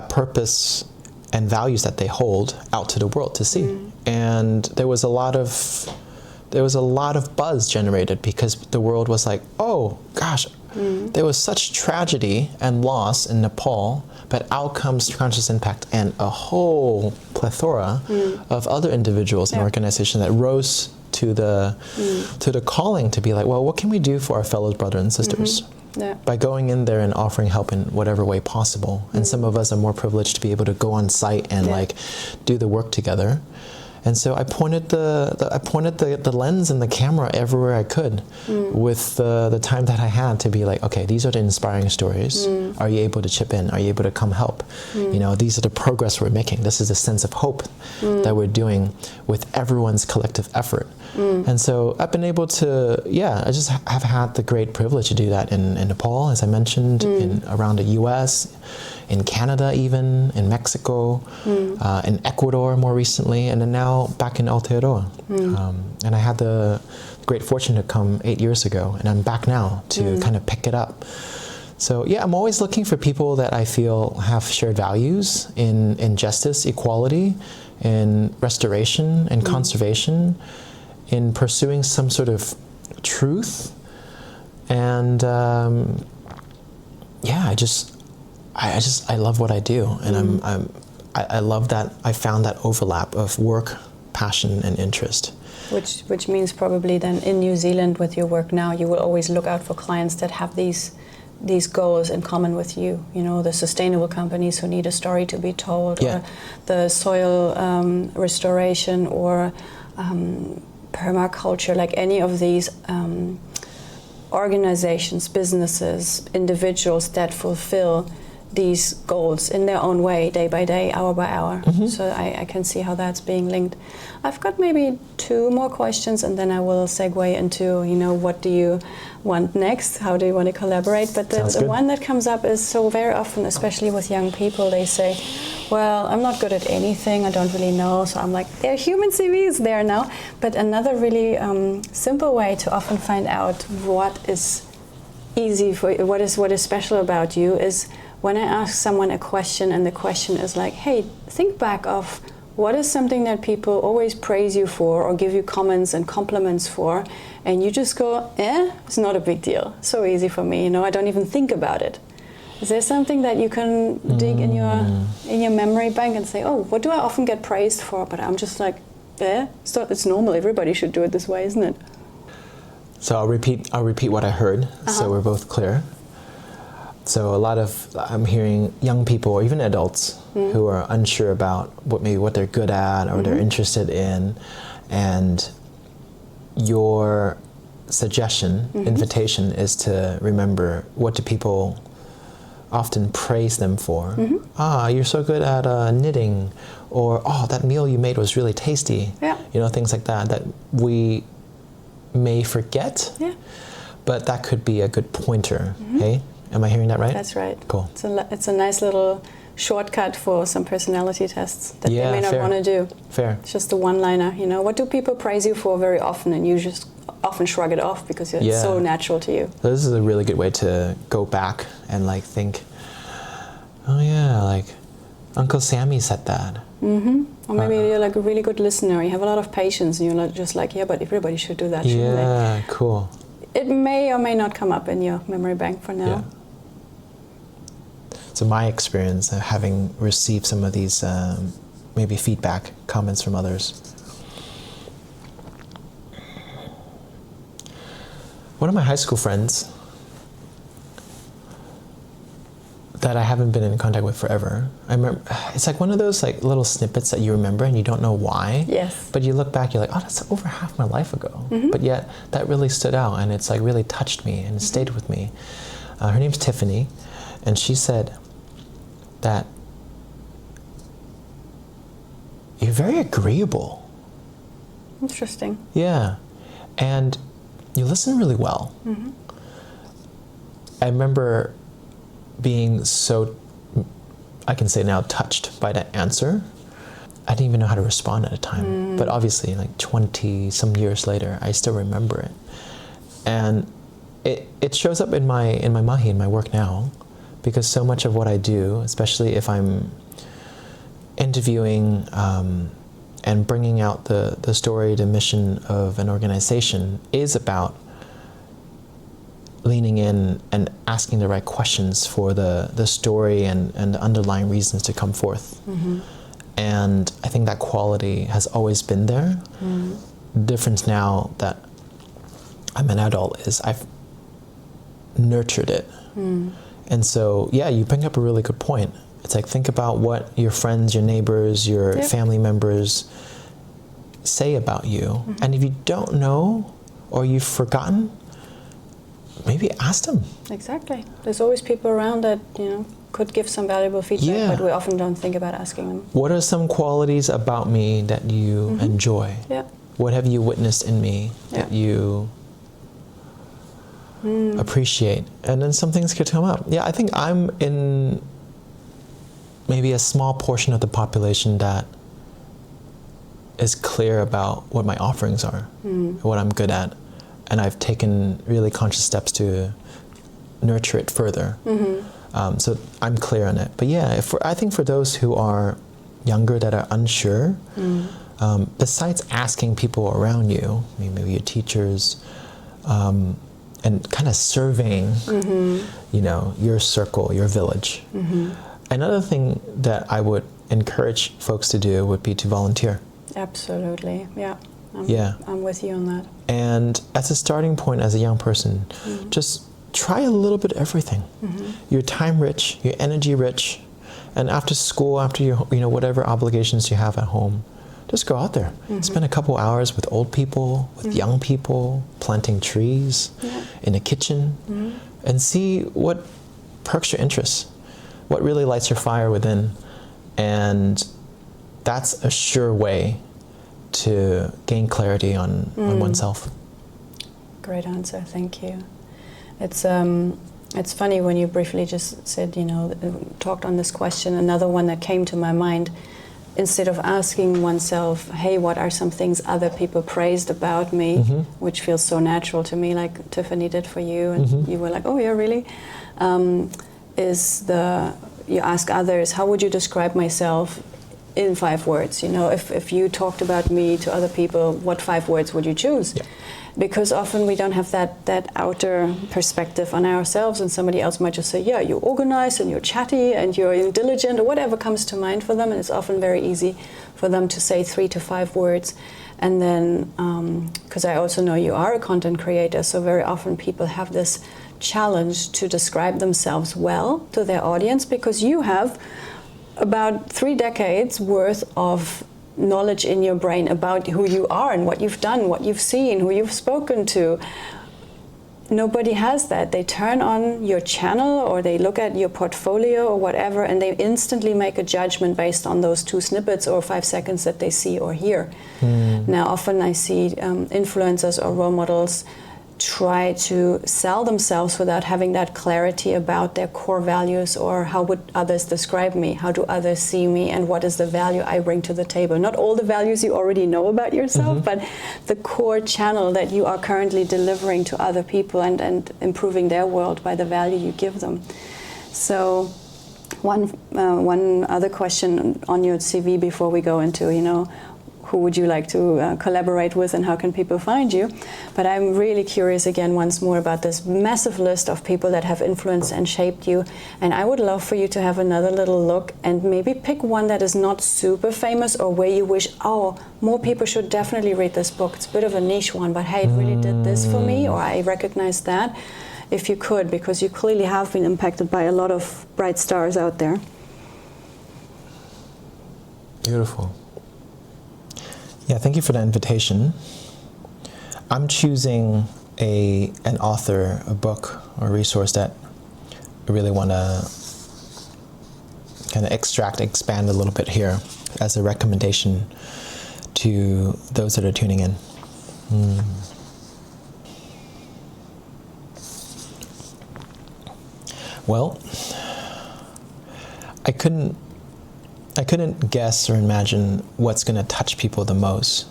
purpose and values that they hold out to the world to see. And there was a lot of buzz generated because the world was like, oh gosh, there was such tragedy and loss in Nepal, but out comes Conscious Impact and a whole plethora of other individuals and organizations that rose to the calling to be like, well, what can we do for our fellow brothers and sisters? By going in there and offering help in whatever way possible. And some of us are more privileged to be able to go on site and like do the work together. And so I pointed the lens and the camera everywhere I could with the time that I had to be like, okay, these are the inspiring stories. Are you able to chip in? Are you able to come help? You know, these are the progress we're making. This is a sense of hope that we're doing with everyone's collective effort. And so I've been able to, I just have had the great privilege to do that in Nepal, as I mentioned, around the US, in Canada even, in Mexico, in Ecuador more recently, and then now back in Aotearoa. And I had the great fortune to come 8 years ago, and I'm back now to kind of pick it up. So yeah, I'm always looking for people that I feel have shared values in justice, equality, in restoration and conservation, in pursuing some sort of truth. And yeah, I love what I do, and I love that I found that overlap of work, passion, and interest. Which means probably then in New Zealand with your work now, you will always look out for clients that have these goals in common with you. You know, the sustainable companies who need a story to be told, or the soil restoration, or permaculture, like any of these organizations, businesses, individuals that fulfill these goals in their own way, day by day, hour by hour. So I can see how that's being linked. I've got maybe 2 more questions, and then I will segue into, you know, what do you want next? How do you want to collaborate? But the one that comes up is so very often, especially with young people, they say, well, I'm not good at anything, I don't really know. So I'm like, there are human CVs there now. But another really simple way to often find out what is easy for you, what is special about you, is when I ask someone a question and the question is like, hey, think back of what is something that people always praise you for or give you comments and compliments for, and you just go, it's not a big deal. So easy for me, you know, I don't even think about it. Is there something that you can dig in your memory bank and say, oh, what do I often get praised for? But I'm just like, it's normal. Everybody should do it this way, isn't it? So I'll repeat what I heard, so we're both clear. So I'm hearing young people or even adults who are unsure about what they're good at or they're interested in, and your suggestion, invitation, is to remember, what do people often praise them for? You're so good at knitting, or that meal you made was really tasty. You know, things like that we may forget, but that could be a good pointer. Hey, am I hearing that right? That's right. Cool. It's a nice little shortcut for some personality tests that they may not want to do. Fair. It's just a one-liner, you know. What do people praise you for very often, and you just often shrug it off because it's so natural to you. So this is a really good way to go back and like think, oh yeah, like Uncle Sammy said that. Or maybe you're like a really good listener, you have a lot of patience, and you're just like, yeah, but everybody should do that, shouldn't they? Yeah, cool. It may or may not come up in your memory bank for now. So my experience of having received some of these maybe feedback, comments from others. One of my high school friends that I haven't been in contact with forever, I remember, it's like one of those like little snippets that you remember and you don't know why. Yes. But you look back, you're like, oh, that's over half my life ago. But yet that really stood out, and it's like really touched me and stayed with me. Her name's Tiffany, and she said that you're very agreeable. Interesting. Yeah. And you listen really well. I remember being so, I can say now, touched by that answer. I didn't even know how to respond at the time. But obviously, like 20 some years later, I still remember it. And it shows up in my mahi, in my work now, because so much of what I do, especially if I'm interviewing and bringing out the story, the mission of an organization, is about leaning in and asking the right questions for the story and the underlying reasons to come forth. And I think that quality has always been there. The difference now that I'm an adult is I've nurtured it. And so, yeah, you bring up a really good point. It's like, think about what your friends, your neighbors, your family members say about you. And if you don't know or you've forgotten, maybe ask them. Exactly. There's always people around that, you know, could give some valuable feedback, but we often don't think about asking them. What are some qualities about me that you enjoy? What have you witnessed in me that you appreciate? And then some things could come up. Yeah, I think I'm in maybe a small portion of the population that is clear about what my offerings are, what I'm good at, and I've taken really conscious steps to nurture it further. So I'm clear on it. But yeah, I think for those who are younger that are unsure, besides asking people around you, maybe your teachers, and kind of surveying, your circle, your village. Another thing that I would encourage folks to do would be to volunteer. Absolutely, yeah. I'm with you on that. And as a starting point, as a young person, just try a little bit of everything. You're time rich, you're energy rich, and after school, after your whatever obligations you have at home, just go out there. Spend a couple hours with old people, with young people, planting trees, in a kitchen, and see what perks your interest, what really lights your fire within. And that's a sure way to gain clarity on oneself. Great answer, thank you. It's funny when you briefly just said, talked on this question, another one that came to my mind, instead of asking oneself, hey, what are some things other people praised about me, which feels so natural to me, like Tiffany did for you, and you were like, oh yeah, really? You ask others, how would you describe myself in 5 words? If you talked about me to other people, what 5 words would you choose? Yeah. Because often we don't have that outer perspective on ourselves, and somebody else might just say, yeah, you're organized and you're chatty and you're diligent, or whatever comes to mind for them, and it's often very easy for them to say 3 to 5 words. And then, because I also know you are a content creator, so very often people have this challenge to describe themselves well to their audience, because you have about 3 decades worth of knowledge in your brain about who you are and what you've done, what you've seen, who you've spoken to. Nobody has that. They turn on your channel or they look at your portfolio or whatever, and they instantly make a judgment based on those 2 snippets or 5 seconds that they see or hear. Now, often I see influencers or role models try to sell themselves without having that clarity about their core values, or how would others describe me, how do others see me, and what is the value I bring to the table. Not all the values you already know about yourself, but the core channel that you are currently delivering to other people and improving their world by the value you give them. So one other question on your CV before we go into, who would you like to collaborate with and how can people find you? But I'm really curious again once more about this massive list of people that have influenced and shaped you. And I would love for you to have another little look and maybe pick one that is not super famous, or where you wish, oh, more people should definitely read this book. It's a bit of a niche one, but hey, it really did this for me, or I recognize that. If you could, because you clearly have been impacted by a lot of bright stars out there. Beautiful. Yeah, thank you for the invitation. I'm choosing an author, a book, or resource that I really want to kind of expand a little bit here as a recommendation to those that are tuning in. Well, I couldn't guess or imagine what's going to touch people the most.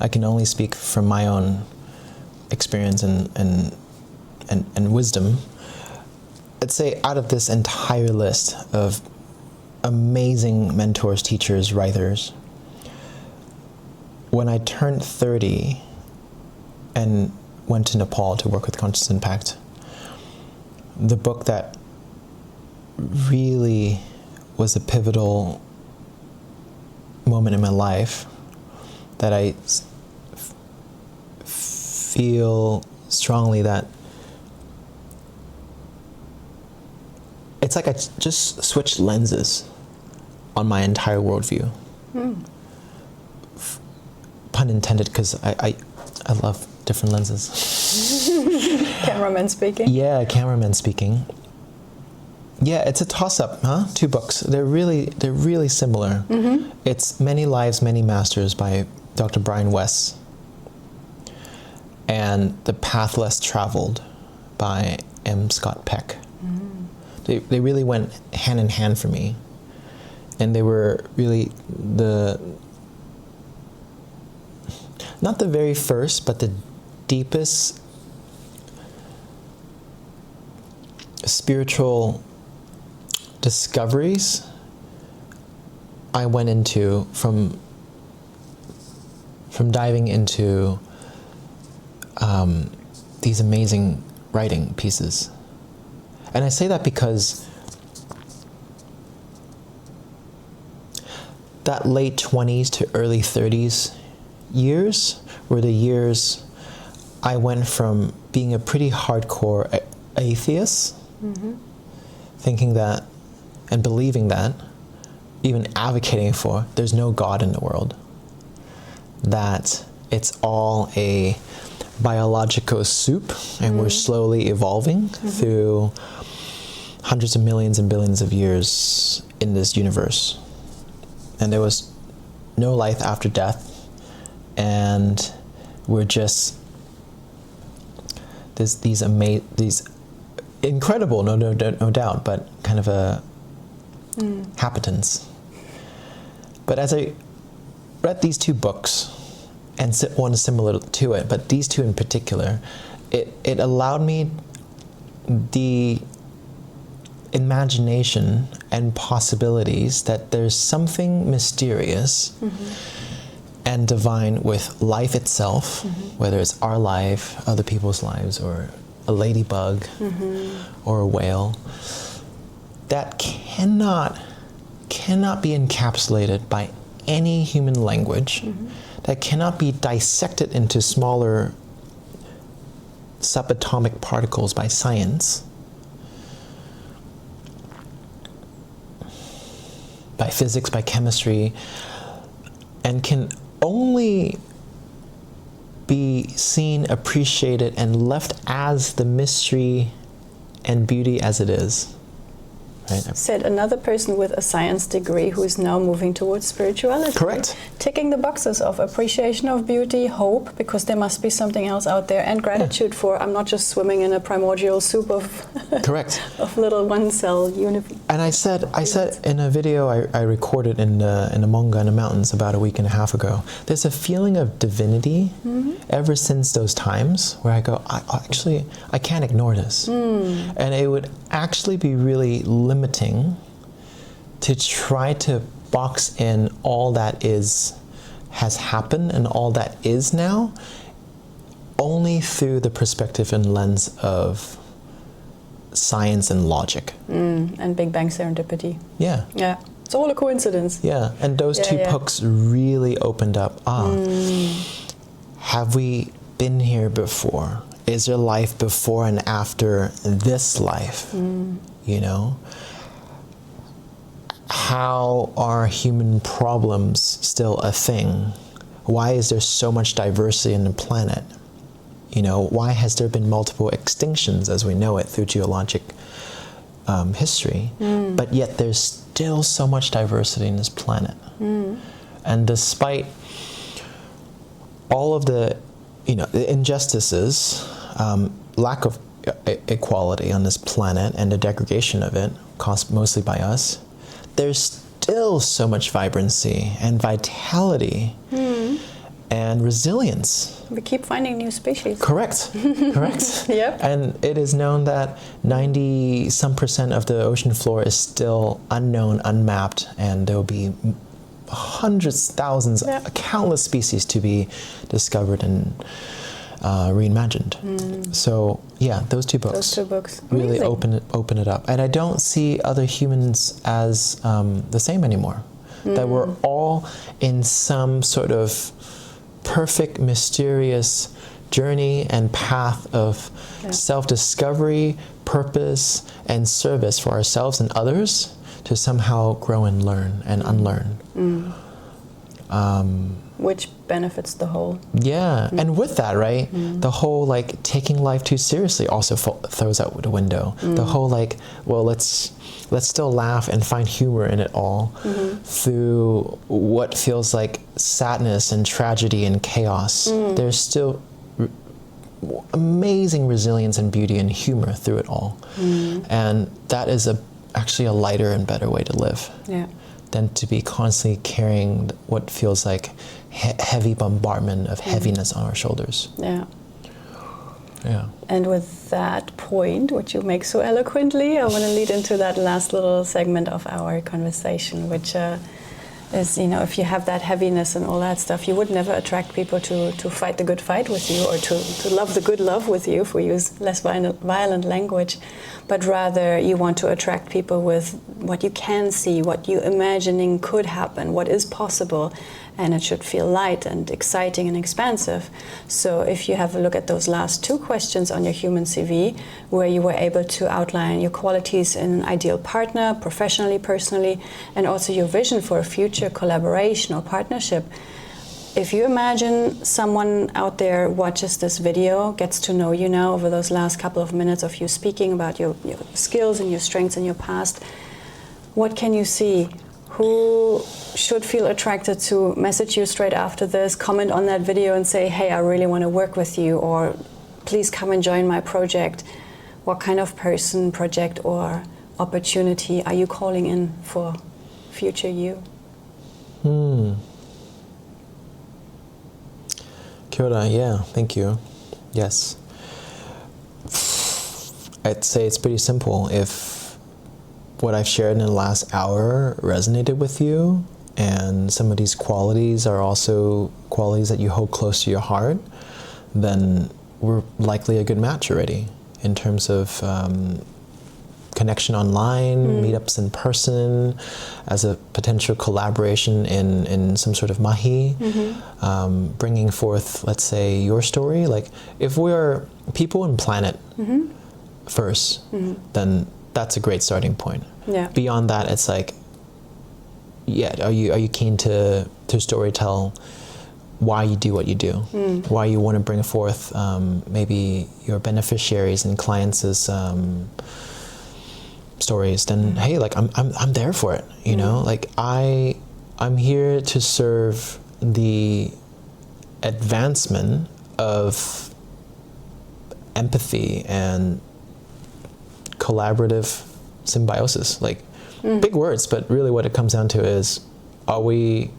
I can only speak from my own experience and wisdom. I'd say out of this entire list of amazing mentors, teachers, writers, when I turned 30 and went to Nepal to work with Conscious Impact, the book that really was a pivotal moment in my life that I feel strongly that it's like I just switched lenses on my entire worldview. Pun intended, because I love different lenses. Cameraman speaking. Yeah, cameraman speaking. Yeah, it's a toss-up, huh? 2 books. They're really similar. It's Many Lives, Many Masters by Dr. Brian Weiss, and The Path Less Traveled by M. Scott Peck. They really went hand in hand for me. And they were really not the very first, but the deepest spiritual discoveries I went into from diving into these amazing writing pieces. And I say that because that late 20s to early 30s years were the years I went from being a pretty hardcore atheist, thinking that and believing that, even advocating for, there's no God in the world, that it's all a biological soup and we're slowly evolving through hundreds of millions and billions of years in this universe. And there was no life after death, and we're just these incredible, no doubt, but kind of a habitants. But as I read these two books, and one similar to it, but these two in particular, it allowed me the imagination and possibilities that there's something mysterious and divine with life itself, whether it's our life, other people's lives, or a ladybug or a whale, that cannot be encapsulated by any human language, that cannot be dissected into smaller subatomic particles by science, by physics, by chemistry, and can only be seen, appreciated, and left as the mystery and beauty as it is. Right? Said another person with a science degree who is now moving towards spirituality. Correct. Ticking the boxes of appreciation of beauty, hope, because there must be something else out there, and gratitude for I'm not just swimming in a primordial soup of Correct. of little one-cell universe. And I said in a video I recorded in the Monga in the mountains about a week and a half ago, there's a feeling of divinity ever since those times where I go, I can't ignore this. And it would actually be really limiting to try to box in all that has happened and all that is now only through the perspective and lens of science and logic. And Big Bang serendipity. Yeah. Yeah. It's all a coincidence. Yeah. And those two books really opened up. Have we been here before? Is there life before and after this life? You know? How are human problems still a thing? Why is there so much diversity in the planet? You know, why has there been multiple extinctions as we know it through geologic history? But yet there's still so much diversity in this planet. And despite all of the injustices, lack of equality on this planet and the degradation of it, caused mostly by us, there's still so much vibrancy and vitality and resilience. We keep finding new species. Correct. Yep. And it is known that 90% of the ocean floor is still unknown, unmapped, and there will be hundreds, thousands, countless species to be discovered and reimagined. So yeah, those two books really open it up. And I don't see other humans as the same anymore. That we're all in some sort of perfect, mysterious journey and path of self-discovery, purpose, and service for ourselves and others to somehow grow and learn and unlearn. Which benefits the whole. Yeah, and with that, right, the whole like taking life too seriously also throws out the window. The whole like, well, let's still laugh and find humor in it all through what feels like sadness and tragedy and chaos. There's still amazing resilience and beauty and humor through it all. And that is actually a lighter and better way to live. Yeah. than to be constantly carrying what feels like heavy bombardment of heaviness on our shoulders. Yeah. Yeah. And with that point, which you make so eloquently, I want to lead into that last little segment of our conversation, which is, if you have that heaviness and all that stuff, you would never attract people to fight the good fight with you, or to love the good love with you, if we use less violent language, but rather you want to attract people with what you can see, what you imagining could happen, what is possible, and it should feel light and exciting and expansive. So if you have a look at those last 2 questions on your human CV, where you were able to outline your qualities in an ideal partner, professionally, personally, and also your vision for a future collaboration or partnership, if you imagine someone out there watches this video, gets to know you now over those last couple of minutes of you speaking about your skills and your strengths in your past, what can you see? Who should feel attracted to message you straight after this, comment on that video and say, hey, I really want to work with you, or please come and join my project? What kind of person, project, or opportunity are you calling in for future you? Kia ora, yeah, thank you. Yes. I'd say it's pretty simple. If what I've shared in the last hour resonated with you, and some of these qualities are also qualities that you hold close to your heart, then we're likely a good match already in terms of connection online, meetups in person, as a potential collaboration in some sort of mahi, bringing forth, let's say, your story. Like, if we're people and planet first, then that's a great starting point. Yeah. Beyond that, it's like, yeah, are you keen to storytell why you do what you do, why you want to bring forth maybe your beneficiaries and clients' stories? Then hey, like I'm there for it. You know, like I'm here to serve the advancement of empathy and collaborative symbiosis. Like, big words, but really what it comes down to is, are we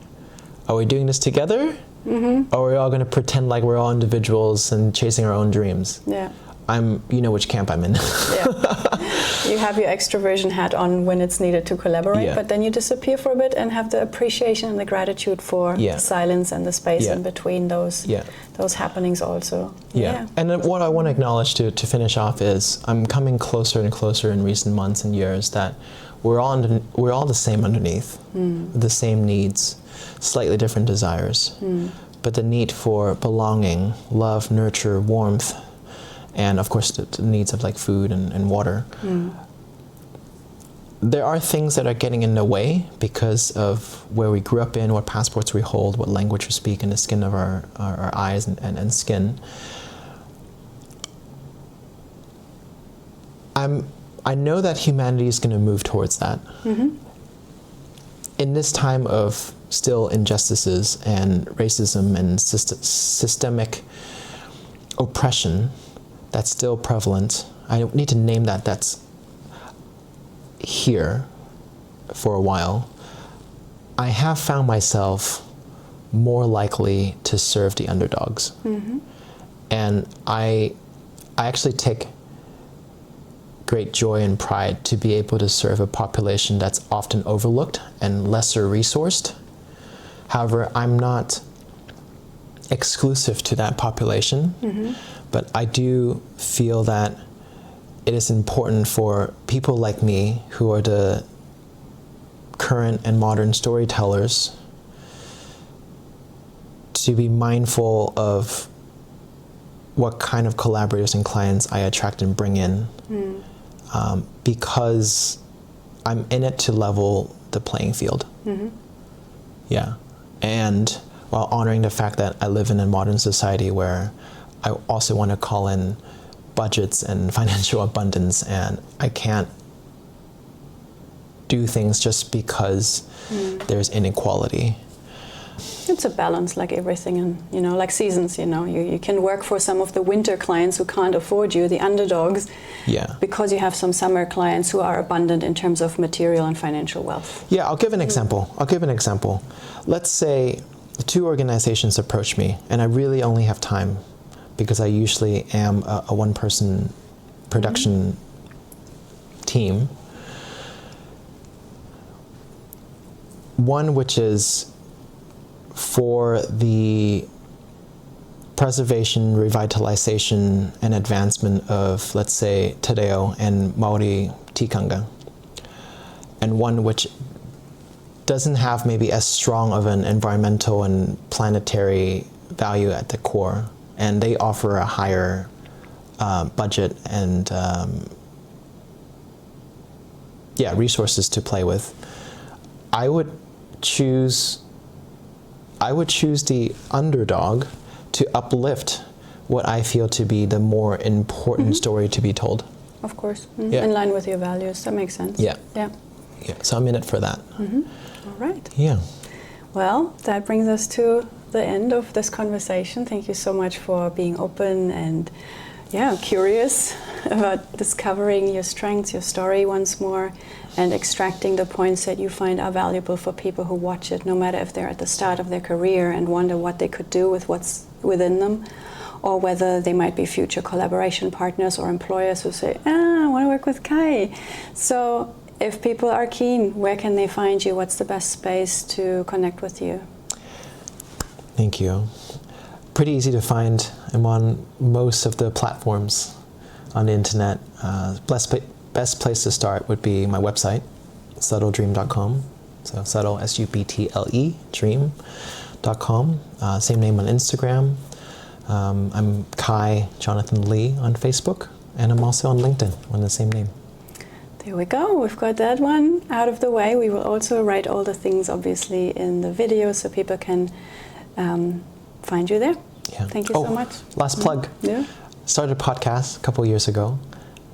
doing this together? Or are we all going to pretend like we're all individuals and chasing our own dreams? Yeah. You know which camp I'm in. Yeah. You have your extroversion hat on when it's needed to collaborate, but then you disappear for a bit and have the appreciation and the gratitude for the silence and the space in between those happenings also. Yeah. And then what I want to acknowledge to finish off is, I'm coming closer and closer in recent months and years that we're all the same underneath, the same needs, slightly different desires, but the need for belonging, love, nurture, warmth, and of course the needs of like food and water. There are things that are getting in the way because of where we grew up in, what passports we hold, what language we speak, and the skin of our eyes and skin. I know that humanity is going to move towards that. In this time of still injustices and racism and systemic oppression that's still prevalent, I don't need to name that, that's here for a while, I have found myself more likely to serve the underdogs. And I actually take great joy and pride to be able to serve a population that's often overlooked and lesser resourced. However, I'm not exclusive to that population, but I do feel that it is important for people like me, who are the current and modern storytellers, to be mindful of what kind of collaborators and clients I attract and bring in, because I'm in it to level the playing field. Yeah. And while honoring the fact that I live in a modern society where I also want to call in budgets and financial abundance, and I can't do things just because there's inequality. It's a balance, like everything, and like seasons. You can work for some of the winter clients who can't afford you, the underdogs, because you have some summer clients who are abundant in terms of material and financial wealth. Yeah, I'll give an example. Let's say 2 organizations approach me, and I really only have time because I usually am a one-person production team. One which is for the preservation, revitalization, and advancement of, let's say, Te Reo and Maori tikanga. And one which doesn't have maybe as strong of an environmental and planetary value at the core. And they offer a higher budget and resources to play with. I would choose the underdog to uplift what I feel to be the more important story to be told. Of course, in line with your values. That makes sense. Yeah. Yeah. So I'm in it for that. All right. Yeah. Well, that brings us to the end of this conversation. Thank you so much for being open and curious about discovering your strengths, your story once more, and extracting the points that you find are valuable for people who watch it, no matter if they're at the start of their career and wonder what they could do with what's within them, or whether they might be future collaboration partners or employers who say, I want to work with Kai. So if people are keen, where can they find you? What's the best space to connect with you? Thank you. Pretty easy to find. I'm on most of the platforms on the internet. Best place to start would be my website, subtledream.com. So subtle, S-U-B-T-L-E, dream.com. Same name on Instagram. I'm Kai Jonathan Lee on Facebook, and I'm also on LinkedIn on the same name. There we go. We've got that one out of the way. We will also write all the things, obviously, in the video so people can find you there. Yeah. Thank you so much. Last plug. Yeah. Started a podcast a couple years ago,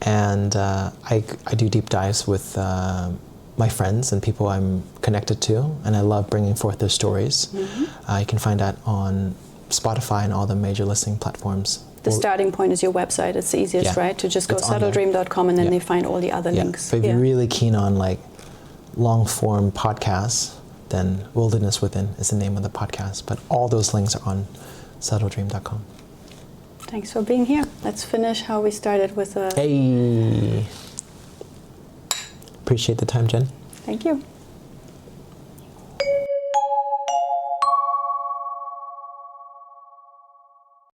and I do deep dives with my friends and people I'm connected to, and I love bringing forth their stories. You can find that on Spotify and all the major listening platforms. The starting point is your website. It's the easiest, right? To just go subtledream.com and then they find all the other links. But if you're really keen on like long form podcasts, then Wilderness Within is the name of the podcast. But all those links are on subtledream.com. Thanks for being here. Let's finish how we started with a... Hey! Appreciate the time, Jen. Thank you.